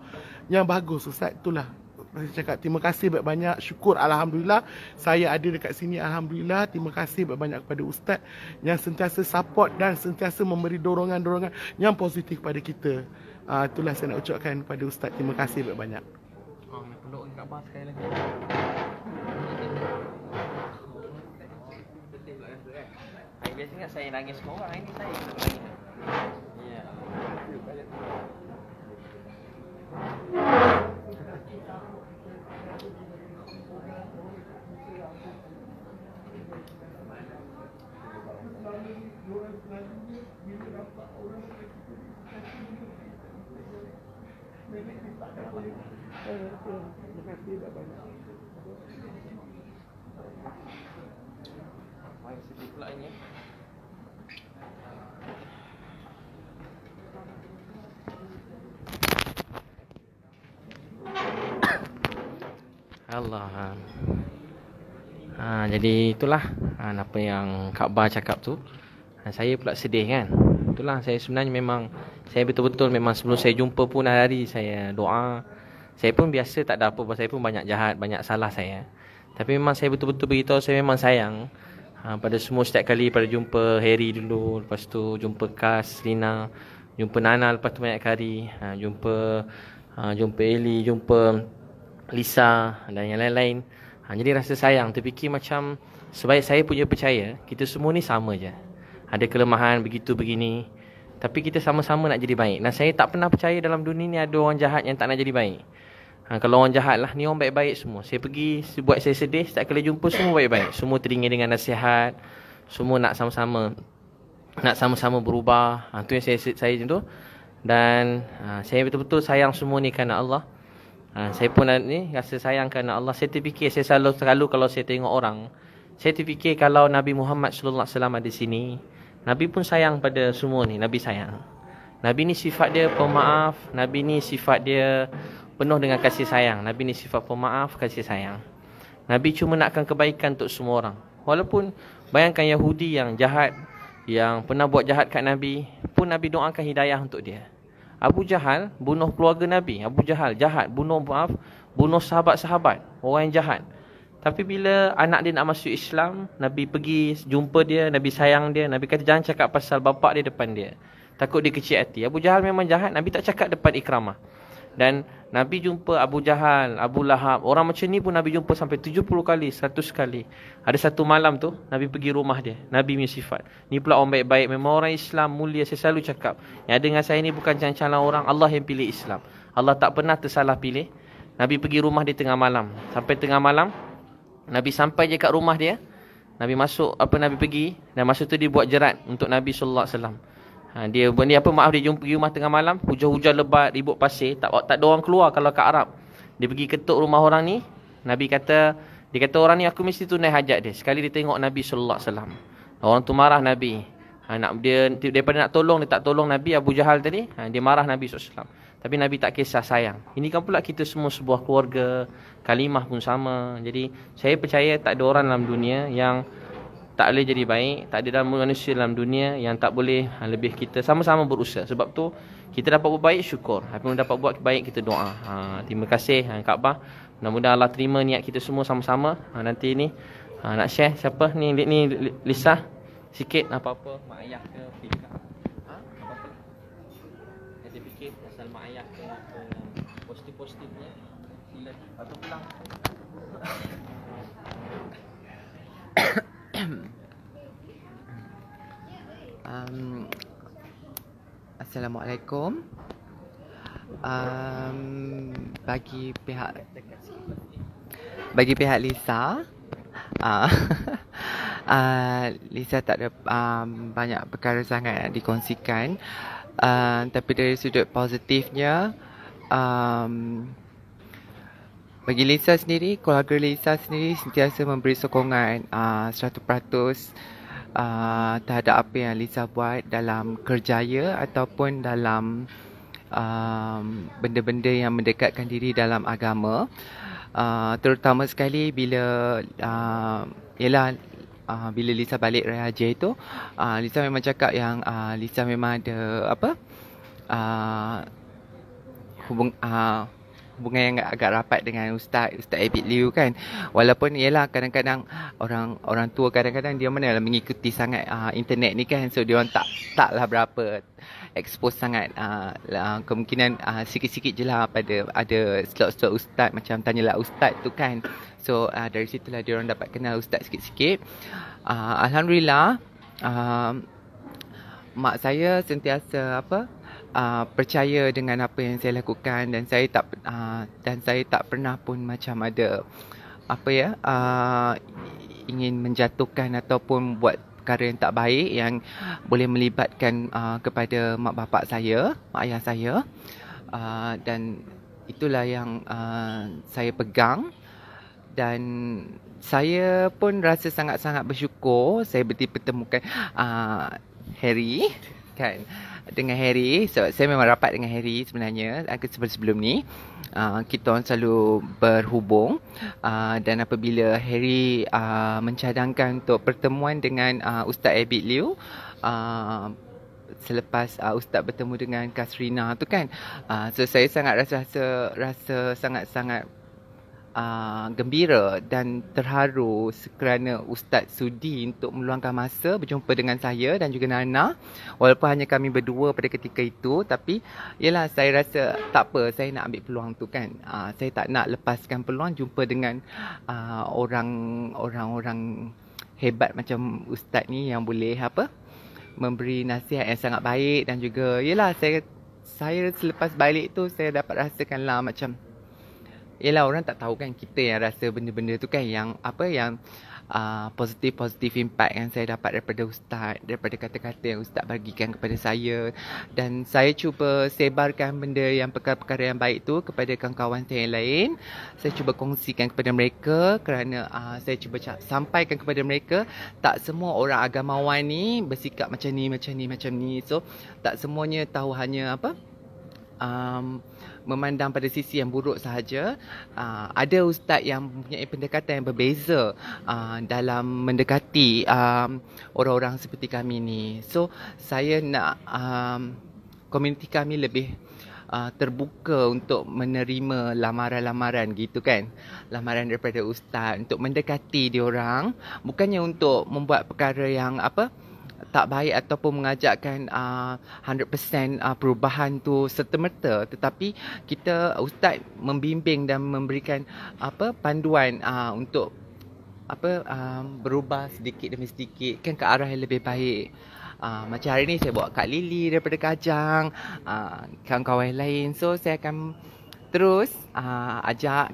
yang bagus. Ustaz, itulah saya cakap terima kasih banyak-banyak. Syukur alhamdulillah saya ada dekat sini, alhamdulillah. Terima kasih banyak-banyak kepada Ustaz yang sentiasa support dan sentiasa memberi dorongan-dorongan yang positif kepada kita. Itulah saya nak ucapkan kepada Ustaz. Terima kasih banyak-banyak. Nak peluk kat bawah sekali lagi. Biasanya saya nangis ke orang, ini saya nangis. Ya. Mai sedih pula ini. Allah. Jadi itulah apa yang Kak Ba cakap tu. Saya pula sedih kan. Itulah saya sebenarnya memang saya betul-betul memang sebelum saya jumpa pun hari saya doa. Saya pun biasa tak ada apa-apa, saya pun banyak jahat, banyak salah saya. Tapi memang saya betul-betul beritahu saya memang sayang pada semua setiap kali pada jumpa Harry dulu, lepas tu jumpa Kas, Lina, jumpa Nana, lepas tu banyak kali jumpa Eli, jumpa Lisa dan yang lain-lain. Jadi rasa sayang, terfikir macam sebaik saya punya percaya, kita semua ni sama je. Ada kelemahan begitu begini, tapi kita sama-sama nak jadi baik. Dan saya tak pernah percaya dalam dunia ni ada orang jahat yang tak nak jadi baik. Kalau orang jahat lah, ni orang baik-baik semua. Saya pergi, buat saya sedih, setiap kali jumpa semua baik-baik. Semua teringin dengan nasihat, semua nak sama-sama berubah. Tu yang saya macam tu. Dan saya betul-betul sayang semua ni kerana Allah. Saya pun ni rasa sayang kerana Allah. Saya terfikir, saya selalu kalau saya tengok orang, saya terfikir kalau Nabi Muhammad sallallahu alaihi wasallam ada sini, Nabi pun sayang pada semua ni. Nabi sayang. Nabi ni sifat dia pemaaf. Nabi ni sifat dia penuh dengan kasih sayang. Nabi ni sifat pemaaf, kasih sayang. Nabi cuma nakkan kebaikan untuk semua orang. Walaupun bayangkan Yahudi yang jahat, yang pernah buat jahat kat Nabi, pun Nabi doakan hidayah untuk dia. Abu Jahal bunuh keluarga Nabi. Abu Jahal jahat, bunuh sahabat-sahabat, orang yang jahat. Tapi bila anak dia nak masuk Islam, Nabi pergi jumpa dia, Nabi sayang dia. Nabi kata jangan cakap pasal bapak dia depan dia, takut dia kecil hati. Abu Jahal memang jahat, Nabi tak cakap depan Ikramah. Dan Nabi jumpa Abu Jahal, Abu Lahab, orang macam ni pun Nabi jumpa sampai 70 kali, 100 kali. Ada satu malam tu, Nabi pergi rumah dia. Nabi punya sifat. Ni pula orang baik-baik, memang orang Islam mulia. Saya selalu cakap, yang ada dengan saya ni bukan calon-calon orang, Allah yang pilih Islam. Allah tak pernah tersalah pilih. Nabi pergi rumah dia tengah malam. Sampai tengah malam, Nabi sampai je kat rumah dia. Nabi masuk, Nabi pergi. Dan masa tu dia buat jerat untuk Nabi sallallahu alaihi wasallam. Dia pergi rumah tengah malam, hujan-hujan lebat, ribut pasir, tak ada orang keluar kalau kat Arab. Dia pergi ketuk rumah orang ni. Nabi kata, dia kata orang ni aku mesti tunai hajat dia. Sekali dia tengok Nabi sallallahu alaihi wasallam. Orang tu marah Nabi. Daripada nak tolong, dia tak tolong Nabi. Abu Jahal tadi, dia marah Nabi sallallahu alaihi wasallam. Tapi Nabi tak kisah, sayang. Ini kan pula kita semua sebuah keluarga, kalimah pun sama. Jadi saya percaya tak ada orang dalam dunia yang tak boleh jadi baik. Tak ada dalam manusia dalam dunia yang tak boleh lebih kita sama-sama berusaha. Sebab tu kita dapat buat baik, syukur. Apabila dapat buat baik, kita doa. Terima kasih Kaabah. Mudah-mudahan Allah terima niat kita semua sama-sama. Nanti ni nak share siapa ni Lisa sikit apa-apa mak ayah ke Fika. Apa-apa. Saya fikir pasal mak ayah ke apa positif-positifnya. Sila atau pulang. Assalamualaikum. Bagi pihak Lisa, Lisa tak ada banyak perkara sangat nak dikongsikan, tapi dari sudut positifnya, bagi Lisa sendiri, keluarga Lisa sendiri sentiasa memberi sokongan 100% terhadap apa yang Lisa buat dalam kerjaya ataupun dalam benda-benda yang mendekatkan diri dalam agama. Terutama sekali bila bila Lisa balik Raya Haji itu, Lisa memang cakap yang Lisa memang ada hubungan yang agak rapat dengan Ustaz Abid Liu kan. Walaupun kadang-kadang orang tua kadang-kadang dia manalah mengikuti sangat internet ni kan. So dia orang taklah berapa expose sangat, kemungkinan sikit-sikit je lah pada ada slot-slot Ustaz macam tanyalah Ustaz tu kan. So dari situlah dia orang dapat kenal Ustaz sikit-sikit. Alhamdulillah, mak saya sentiasa percaya dengan apa yang saya lakukan, dan saya tak pernah pun macam ada ingin menjatuhkan ataupun buat perkara yang tak baik yang boleh melibatkan kepada mak bapak saya, mak ayah saya, dan itulah yang saya pegang. Dan saya pun rasa sangat-sangat bersyukur saya bertemukan Harry kan. Dengan Harry, sebab saya memang rapat dengan Harry sebenarnya sebelum ni. Kita orang selalu berhubung, dan apabila Harry mencadangkan untuk pertemuan dengan Ustaz Abid Liu, selepas Ustaz bertemu dengan Kasrina tu kan, so saya sangat rasa sangat-sangat gembira dan terharu kerana Ustaz sudi untuk meluangkan masa berjumpa dengan saya dan juga Nana. Walaupun hanya kami berdua pada ketika itu, tapi saya rasa tak apa, saya nak ambil peluang tu kan. Saya tak nak lepaskan peluang jumpa dengan orang-orang hebat macam Ustaz ni yang boleh memberi nasihat yang sangat baik. Dan juga saya selepas balik tu saya dapat rasakanlah macam orang tak tahu kan, kita yang rasa benda-benda tu kan, yang positif impact yang saya dapat daripada ustaz, daripada kata-kata yang ustaz bagikan kepada saya, dan saya cuba sebarkan benda yang perkara-perkara yang baik tu kepada kawan-kawan saya yang lain. Saya cuba kongsikan kepada mereka kerana saya cuba sampaikan kepada mereka tak semua orang agamawan ni bersikap macam ni. So tak semuanya tahu hanya memandang pada sisi yang buruk sahaja. Ada ustaz yang mempunyai pendekatan yang berbeza dalam mendekati orang-orang seperti kami ni. So saya nak komuniti kami lebih terbuka untuk menerima lamaran-lamaran gitu kan. Lamaran daripada ustaz untuk mendekati diorang, bukannya untuk membuat perkara yang tak baik ataupun mengajakkan 100% perubahan tu serta-merta, tetapi kita ustaz membimbing dan memberikan panduan untuk berubah sedikit demi sedikit kan ke arah yang lebih baik. Macam hari ni saya bawa Kak Lily daripada Kajang, kawan-kawan yang lain. So saya akan terus ajak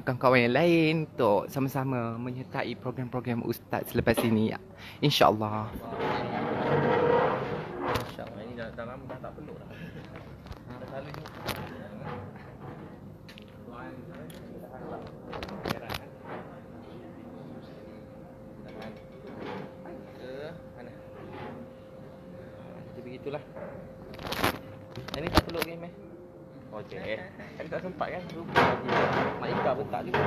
kawan-kawan yang lain untuk sama-sama menyertai program-program ustaz selepas ini, insya-Allah. Masya-Allah, ini dah lama dah tak perlu dah. Dah selalu ni. Begitulah. Ini tak perlu game okey. Kan tak sempat kan? Lupa lagi. Mak Ika pun tak juga.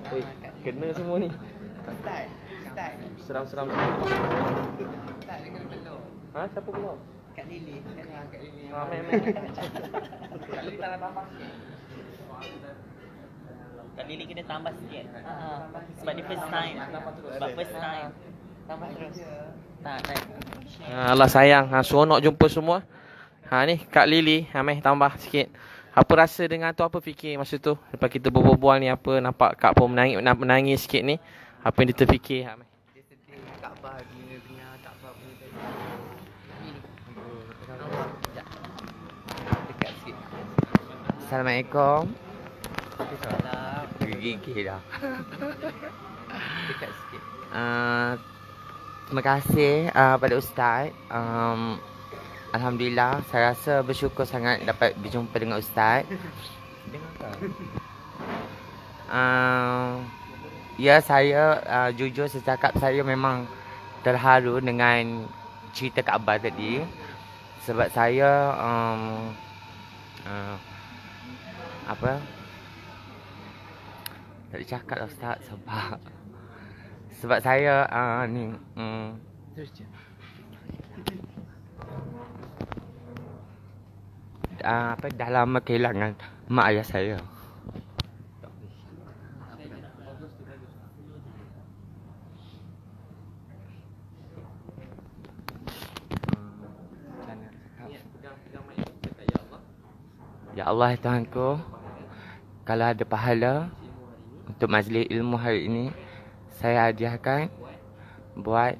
Oi, kena semua ni. Ustaz. Seram-seram. Tak dengan belum. Siapa belum? Kak Lily. Kak Lily. Ramai. Kak Lily tak tambah sikit. Kak Lily kena tambah sikit. Sebab dia first time. Tambah terus. Tak. Allah sayang. Seronok jumpa semua. Ni Kak Lily, Ameh tambah sikit. Apa rasa dengan tu, apa fikir masa tu? Lepas kita berbual ni, apa nampak Kak pun menangis sikit ni. Apa yang dia terfikir, Ameh? Dia sedih Kaabah, dengar Kaabah punya tadi. Dekat sikit. Assalamualaikum. Salam. Gigi dah. Dekat sikit. Terima kasih pada ustaz. Alhamdulillah, saya rasa bersyukur sangat dapat berjumpa dengan ustaz. Ya, saya jujur secakap saya memang terharu dengan cerita Kak Abah tadi. Sebab saya tak boleh cakap lah ustaz, sebab saya terus je. Dah lama kehilangan mak ayah saya. Ya Allah Tuhanku, kalau ada pahala untuk majlis ilmu hari ini, saya hadiahkan buat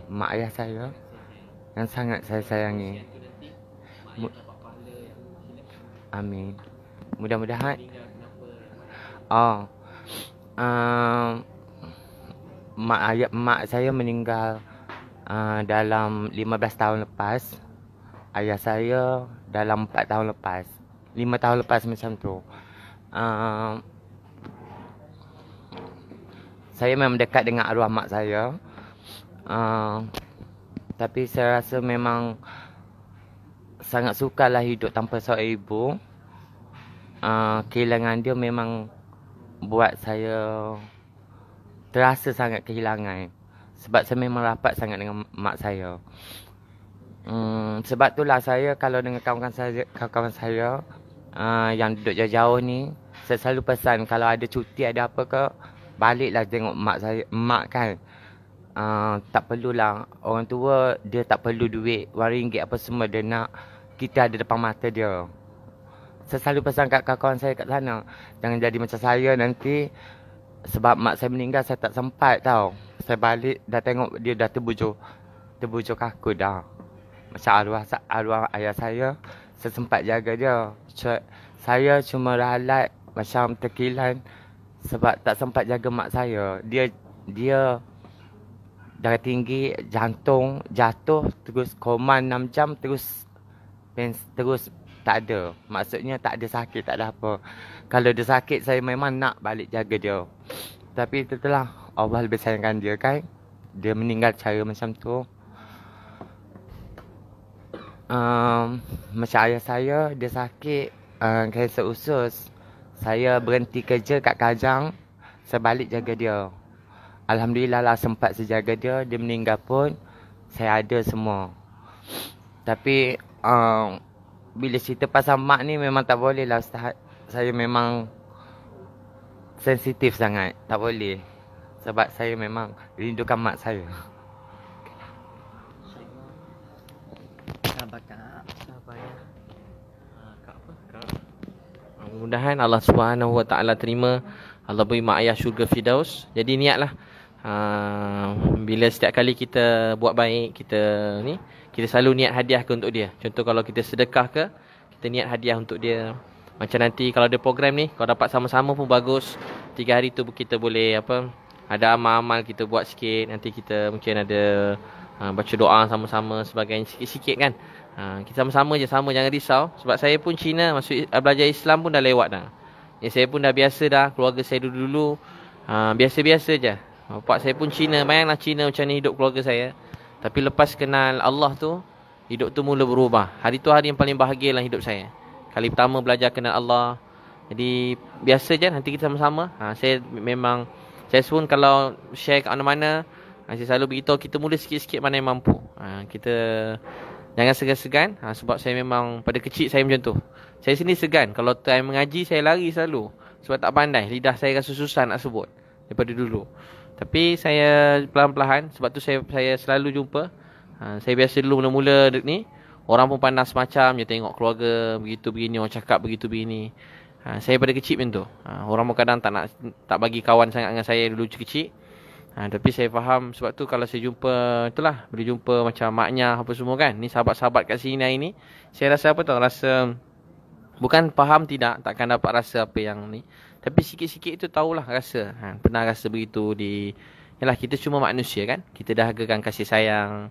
mak ayah saya yang sangat saya sayangi. Amin. Mudah-mudahan mak saya meninggal dalam 15 tahun lepas. Ayah saya dalam 4 tahun lepas. 5 tahun lepas macam tu. Saya memang dekat dengan arwah mak saya. Tapi saya rasa memang sangat sukarlah hidup tanpa seorang ibu. Kehilangan dia memang buat saya terasa sangat kehilangan. Sebab saya memang rapat sangat dengan mak saya. Sebab itulah saya kalau dengan kawan-kawan saya yang duduk jauh-jauh ni, saya selalu pesan kalau ada cuti ada apa ke, baliklah tengok mak saya. Mak kan tak perlulah, orang tua dia tak perlu duit RM1 apa semua, dia nak kita ada depan mata dia. Saya selalu pesan kat kawan-kawan saya kat sana, jangan jadi macam saya nanti. Sebab mak saya meninggal, saya tak sempat tau. Saya balik dah tengok dia dah terbujur kaku dah. Macam arwah ayah saya sempat jaga dia. Saya cuma ralat macam terkilan Sebab tak sempat jaga mak saya. Dia darah tinggi, jantung jatuh, terus koma 6 jam, terus tak ada. Maksudnya tak ada sakit, tak ada apa. Kalau dia sakit, saya memang nak balik jaga dia. Tapi itulah, Allah lebih sayangkan dia kan. Dia meninggal cara macam tu. Macam ayah saya, dia sakit kanser usus. Saya berhenti kerja kat Kajang, saya balik jaga dia. Alhamdulillah lah sempat saya jaga dia. Dia meninggal pun saya ada semua. Tapi bila cerita pasal mak ni memang tak boleh lah Ustaz. Saya memang sensitif sangat. Tak boleh. Sebab saya memang rindukan mak saya. Sabar Kak. Sabar ya. Mudah-mudahan Allah Subhanahu Wa Taala terima. Allah beri mak ayah syurga Firdaus. Jadi niatlah bila setiap kali kita buat baik, kita selalu niat hadiah ke untuk dia. Contoh kalau kita sedekah ke, kita niat hadiah untuk dia. Macam nanti kalau ada program ni, kalau dapat sama-sama pun bagus. 3 hari tu kita boleh ada amal-amal kita buat sikit. Nanti kita mungkin ada baca doa sama-sama sebagainya sikit-sikit kan. Kita sama-sama je, jangan risau. Sebab saya pun Cina, masuk belajar Islam pun dah lewat dah. Saya pun dah biasa dah. Keluarga saya dulu-dulu biasa-biasa je. Bapak saya pun Cina. Bayanglah Cina macam ni hidup keluarga saya. Tapi lepas kenal Allah tu, hidup tu mula berubah. Hari tu hari yang paling bahagia dalam hidup saya. Kali pertama belajar kenal Allah. Jadi biasa je, nanti kita sama-sama. Saya pun kalau share kat mana-mana, saya selalu beritahu kita mula sikit-sikit mana yang mampu. Kita jangan segan-segan. Sebab saya memang pada kecil saya macam tu. Saya sendiri segan. Kalau time mengaji saya lari selalu. Sebab tak pandai. Lidah saya rasa susah nak sebut daripada dulu. Tapi saya pelan-pelan. Sebab tu saya selalu jumpa. Saya biasa dulu mula-mula ni, orang pun pandang semacam je, tengok keluarga begitu begini, orang cakap begitu begini. Saya pada kecil macam tu. Orang pun kadang tak bagi kawan sangat dengan saya dulu kecil. Tapi saya faham. Sebab tu kalau saya jumpa, itulah, bila jumpa macam maknya apa semua kan, ni sahabat-sahabat kat sini hari ni, saya rasa rasa bukan faham tidak, takkan dapat rasa apa yang ni. Tapi sikit-sikit itu tahulah rasa. Pernah rasa begitu yalah, kita cuma manusia kan. Kita dahagakan kasih sayang.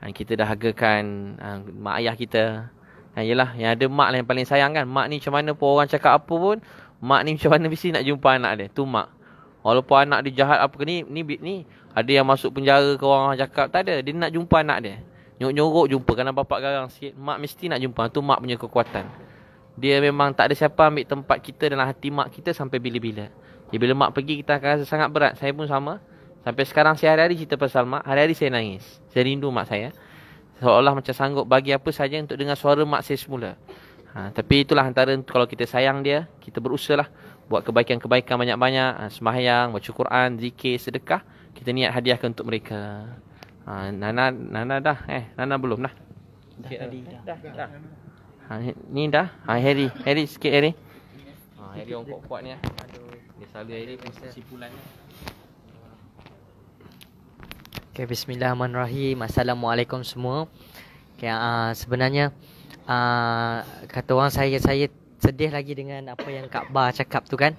Kita dahagakan mak ayah kita. Yalah, yang ada mak lah yang paling sayang kan. Mak ni macam mana pun orang cakap apa pun, mak ni macam mana mesti nak jumpa anak dia. Tu mak. Walaupun anak dia jahat apa ke ni ada yang masuk penjara ke orang cakap, tak ada. Dia nak jumpa anak dia. Nyorok-nyorok jumpa. Kerana bapak garang sikit, mak mesti nak jumpa. Tu mak punya kekuatan. Dia memang tak ada siapa ambil tempat kita dalam hati mak kita sampai bila-bila. Jadi bila mak pergi, kita akan rasa sangat berat. Saya pun sama. Sampai sekarang saya hari-hari cerita pasal mak. Hari-hari saya nangis. Saya rindu mak saya. Seolah macam sanggup bagi apa saja untuk dengar suara mak saya semula. Tapi itulah antara kalau kita sayang dia, kita berusahalah buat kebaikan-kebaikan banyak-banyak. Sembahyang, baca Quran, zikir, sedekah. Kita niat hadiahkan untuk mereka. Nana dah? Nana belum dah? Dah. Ni dah. Harry sikit Harry. Harry orang kuat-kuat ni. Dia selalu Harry kesimpulannya. Okay, bismillahirrahmanirrahim. Assalamualaikum semua. Okay, sebenarnya kata orang saya sedih lagi dengan apa yang Kak Ba cakap tu kan.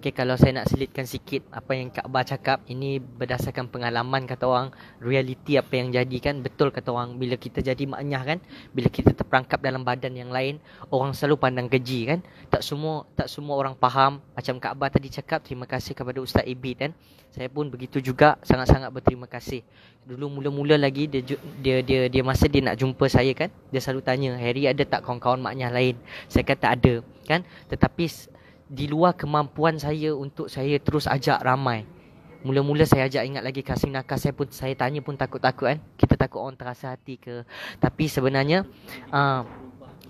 Okay, kalau saya nak selitkan sikit apa yang Kak Ba cakap, ini berdasarkan pengalaman kata orang, realiti apa yang jadi kan. Betul kata orang, bila kita jadi maknyah kan, bila kita terperangkap dalam badan yang lain, orang selalu pandang keji kan. Tak semua orang faham. Macam Kak Ba tadi cakap, terima kasih kepada Ustaz Ibit kan. Saya pun begitu juga, sangat-sangat berterima kasih. Dulu mula-mula lagi dia masa dia nak jumpa saya kan, dia selalu tanya, Harry ada tak kawan-kawan maknyah lain? Saya kata ada kan. Tetapi di luar kemampuan saya untuk saya terus ajak ramai. Mula-mula saya ajak, ingat lagi Kasim Nakas, saya tanya pun takut-takut kan. Kita takut orang terasa hati ke. Tapi sebenarnya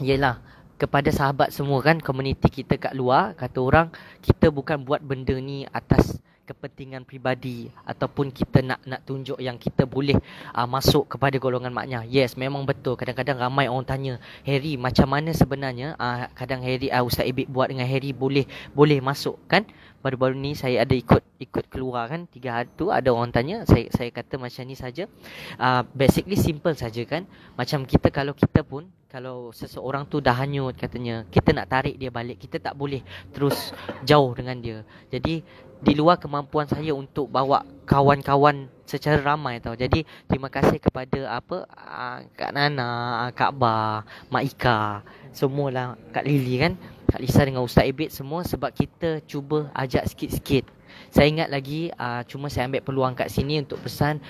yelah, kepada sahabat semua kan, komuniti kita kat luar, kata orang, kita bukan buat benda ni atas kepentingan peribadi ataupun kita nak tunjuk yang kita boleh masuk kepada golongan maknyah. Yes, memang betul. Kadang-kadang ramai orang tanya, Harry macam mana sebenarnya kadang Harry Ustaz Ibit buat dengan Harry boleh masuk kan. Baru-baru ni saya ada ikut keluar kan, 3 hari tu ada orang tanya, saya kata macam ni saja. Basically simple saja kan. Macam kita, kalau kita pun kalau seseorang tu dah hanyut katanya, kita nak tarik dia balik, kita tak boleh terus jauh dengan dia. Jadi di luar kemampuan saya untuk bawa kawan-kawan secara ramai tau. Jadi terima kasih kepada Kak Nana, Kak Ba, Mak Ika, semualah, Kak Lily kan, Kak Lisa dengan Ustaz Ibit semua, sebab kita cuba ajak sikit-sikit. Saya ingat lagi cuma saya ambil peluang kat sini untuk pesan,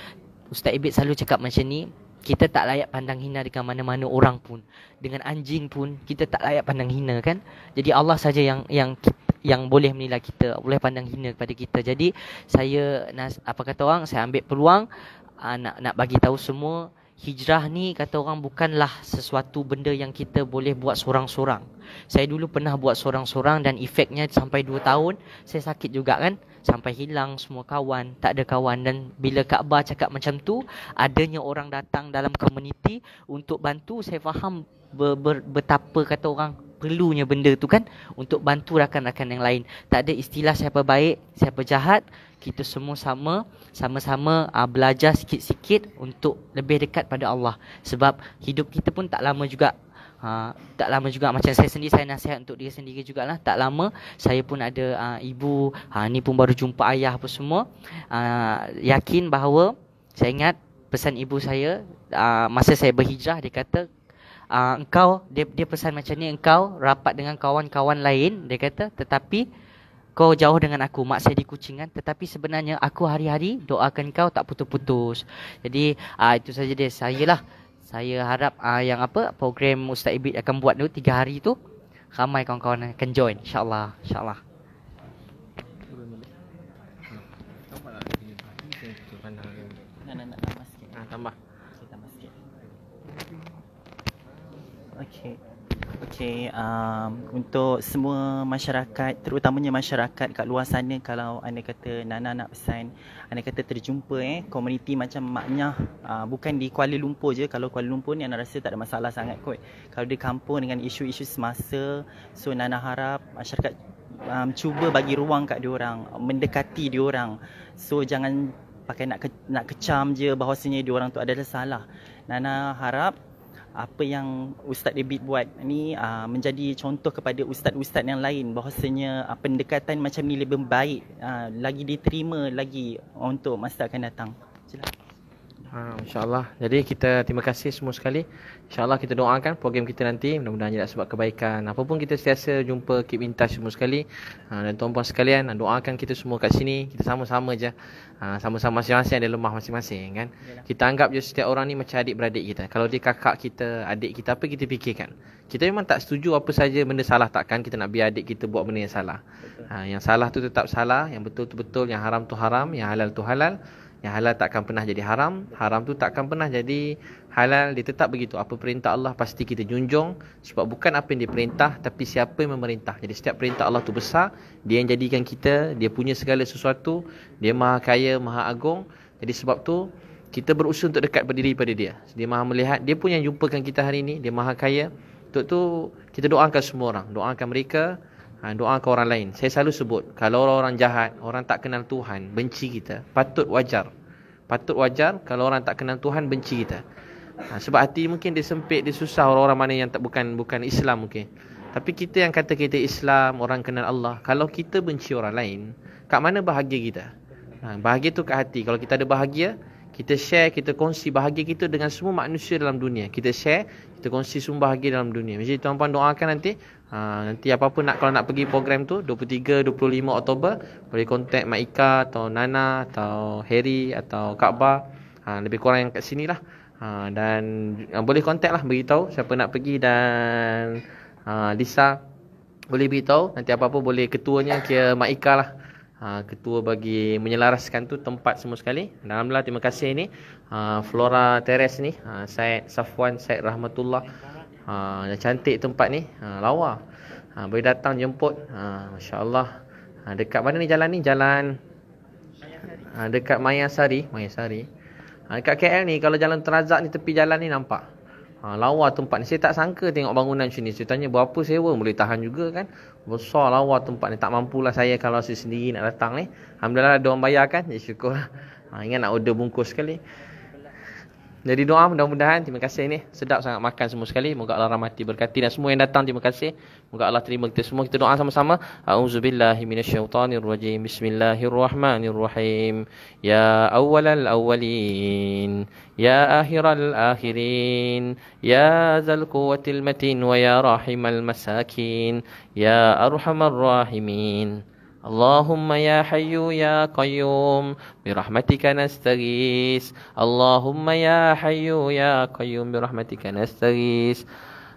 Ustaz Ibit selalu cakap macam ni, kita tak layak pandang hina dengan mana-mana orang pun. Dengan anjing pun kita tak layak pandang hina kan. Jadi Allah saja yang boleh menilai kita, boleh pandang hina kepada kita. Jadi saya saya ambil peluang nak bagi tahu semua, hijrah ni kata orang bukanlah sesuatu benda yang kita boleh buat sorang-sorang. Saya dulu pernah buat sorang-sorang dan efeknya sampai 2 tahun saya sakit juga kan. Sampai hilang semua kawan, tak ada kawan. Dan bila Kak Ba cakap macam tu, adanya orang datang dalam komuniti untuk bantu, saya faham betapa kata orang perlunya benda tu kan, untuk bantu rakan-rakan yang lain. Tak ada istilah siapa baik, siapa jahat. Kita semua sama-sama belajar sikit-sikit untuk lebih dekat pada Allah. Sebab hidup kita pun tak lama juga. Tak lama juga, macam saya sendiri, saya nasihat untuk dia sendiri jugalah. Tak lama saya pun ada ibu, ni pun baru jumpa ayah apa semua. Yakin bahawa, saya ingat pesan ibu saya masa saya berhijrah, dia kata dia pesan macam ni, engkau rapat dengan kawan-kawan lain, dia kata, tetapi kau jauh dengan aku. Mak saya di Kuching kan, tetapi sebenarnya aku hari-hari doakan kau tak putus-putus. Jadi itu saja dia, saya harap program Ustaz Ibit akan buat tu 3 hari tu, ramai kawan-kawan akan join, insyaAllah. Tambah sikit. Tambah. Sikit. Okey, untuk semua masyarakat, terutamanya masyarakat kat luar sana, kalau anda kata Nana nak pesan, anda kata terjumpa komuniti macam maknya bukan di Kuala Lumpur je. Kalau Kuala Lumpur ni Nana rasa tak ada masalah sangat kot. Kalau di kampung dengan isu-isu semasa, so Nana harap masyarakat cuba bagi ruang kat diorang, mendekati diorang. So jangan pakai nak kecam je bahawasanya diorang tu adalah salah. Nana harap apa yang Ustaz David buat ni menjadi contoh kepada ustaz-ustaz yang lain, bahawasanya pendekatan macam ni lebih baik, lagi diterima lagi untuk masa akan datang. InsyaAllah. Jadi kita terima kasih semua sekali. InsyaAllah kita doakan program kita nanti, mudah-mudahan jadi sebab kebaikan. Apapun kita sentiasa jumpa, keep in touch semua sekali. Dan tuan-puan sekalian, doakan kita semua kat sini. Kita sama-sama je, sama-sama, masing-masing ada lemah masing-masing kan. Kita anggap je setiap orang ni macam adik-beradik kita. Kalau dia kakak kita, adik kita, apa kita fikirkan? Kita memang tak setuju apa saja benda salah, takkan kita nak biar adik kita buat benda yang salah. Yang salah tu tetap salah, yang betul tu betul, yang haram tu haram, yang halal tu halal. Yang halal takkan pernah jadi haram, haram tu takkan pernah jadi halal. Dia tetap begitu. Apa perintah Allah pasti kita junjung, sebab bukan apa yang diperintah, tapi siapa yang memerintah. Jadi setiap perintah Allah tu besar, dia yang jadikan kita, dia punya segala sesuatu, dia maha kaya, maha agung. Jadi sebab tu kita berusaha untuk dekat berdiri pada dia. Dia maha melihat, dia pun yang jumpakan kita hari ini, dia maha kaya. Untuk tu kita doakan semua orang, doakan mereka, doakan orang lain. Saya selalu sebut, kalau orang-orang jahat, orang tak kenal Tuhan, benci kita, patut wajar kalau orang tak kenal Tuhan benci kita. Sebab hati mungkin dia sempit, dia susah orang-orang mana yang bukan Islam mungkin. Tapi kita yang kata kita Islam, orang kenal Allah, kalau kita benci orang lain, kat mana bahagia kita? Bahagia tu kat hati. Kalau kita ada bahagia, kita share, kita kongsi bahagia kita dengan semua manusia dalam dunia. Kita share, kita kongsi semua bahagia dalam dunia. Jadi tuan-puan doakan nanti. Nanti apa-apa kalau nak pergi program tu 23, 25 Oktober, boleh contact Mak Ika atau Nana atau Harry atau Kak Ba, lebih kurang yang kat sini lah. Dan boleh contact lah, beritahu siapa nak pergi. Dan Lisa boleh beritahu. Nanti apa-apa boleh ketuanya kira Mak Ika lah, ketua bagi menyelaraskan tu tempat semua sekali. Dan alhamdulillah, terima kasih ni Flora Terrace ni, Syed Safwan, Syed Rahmatullah. Cantik tempat ni, lawa. Boleh datang jemput. Masya-Allah. Dekat mana ni jalan ni? Jalan dekat Mayasari. Dekat KL ni, kalau jalan Terazak ni, tepi jalan ni nampak. Lawa tempat ni. Saya tak sangka tengok bangunan macam ni. Saya tanya berapa sewa, boleh tahan juga kan. Besar lawa tempat ni. Tak mampulah saya kalau saya sendiri nak datang ni. Alhamdulillah ada orang bayar kan. Jadi syukur. Ingat nak order bungkus sekali. Jadi doa mudah-mudahan, terima kasih ni. Sedap sangat makan semua sekali. Moga Allah rahmati berkati dan semua yang datang terima kasih. Moga Allah terima kita semua. Kita doa sama-sama. A'udzubillahi minasyaitonirrajim. Bismillahirrahmanirrahim. Ya awwalal awwalin. Ya akhiral akhirin. Ya zal quwwatil matin wa ya rahimal masakin. Ya arhamar rahimin. اللهم يا حي يا قيوم برحمتك نستغيث اللهم يا حي يا قيوم برحمتك نستغيث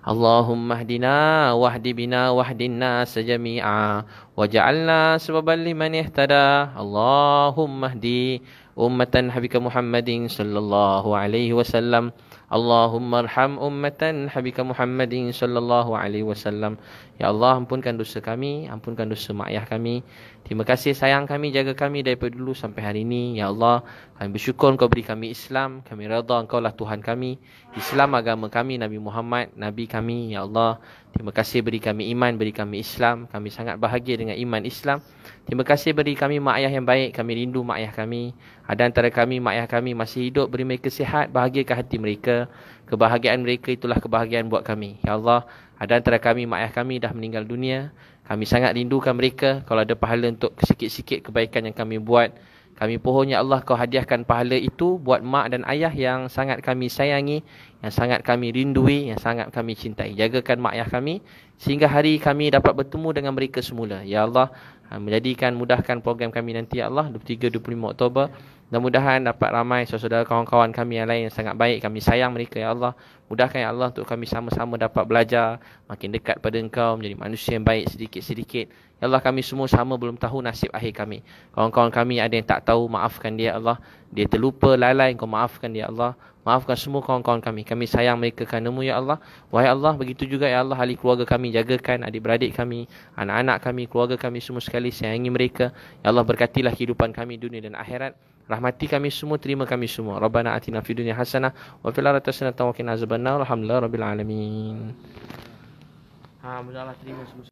اللهم اهدنا واهد بنا واهد الناس جميعا وجعلنا سببا لمن اهتدى اللهم اهدي أمة حبيبك محمد صلى الله عليه وسلم اللهم ارحم ummatan habika Muhammadin sallallahu alaihi wasallam. Ya Allah, ampunkan dosa kami, ampunkan dosa mak ayah kami. Terima kasih sayang kami, jaga kami daripada dulu sampai hari ini. Ya Allah, kami bersyukur Engkau beri kami Islam, kami redha Engkau lah Tuhan kami. Islam agama kami, Nabi Muhammad nabi kami. Ya Allah, terima kasih beri kami iman, beri kami Islam. Kami sangat bahagia dengan iman Islam. Terima kasih beri kami mak ayah yang baik, kami rindu mak ayah kami. Ada antara kami mak ayah kami masih hidup, beri mereka sihat, bahagiakan hati mereka. Kebahagiaan mereka itulah kebahagiaan buat kami. Ya Allah, ada antara kami mak ayah kami dah meninggal dunia. Kami sangat rindukan mereka. Kalau ada pahala untuk sikit-sikit kebaikan yang kami buat, kami pohon ya Allah Kau hadiahkan pahala itu buat mak dan ayah yang sangat kami sayangi, yang sangat kami rindui, yang sangat kami cintai. Jagakan mak ayah kami sehingga hari kami dapat bertemu dengan mereka semula. Ya Allah, menjadikan mudahkan program kami nanti ya Allah 23-25 Oktober. Mudah-mudahan dapat ramai saudara kawan-kawan kami yang lain yang sangat baik. Kami sayang mereka ya Allah. Mudahkan ya Allah untuk kami sama-sama dapat belajar makin dekat pada Engkau, menjadi manusia yang baik sedikit-sedikit. Ya Allah, kami semua sama belum tahu nasib akhir kami. Kawan-kawan kami ada yang tak tahu, maafkan dia ya Allah. Dia terlupa, lalai, Engkau maafkan dia ya Allah. Maafkan semua kawan-kawan kami. Kami sayang mereka kerana-Mu ya Allah. Wahai Allah, begitu juga ya Allah ahli keluarga kami, jagakan adik-beradik kami, anak-anak kami, keluarga kami semua sekali, sayangi mereka. Ya Allah, berkatilah kehidupan kami dunia dan akhirat. Rahmati kami semua, terima kami semua. Rabbana atina fid dunya hasanah wa fil akhirati hasanah wa qina azabannar. Alhamdulillah rabbil alamin. Alhamdulillah, terima semua.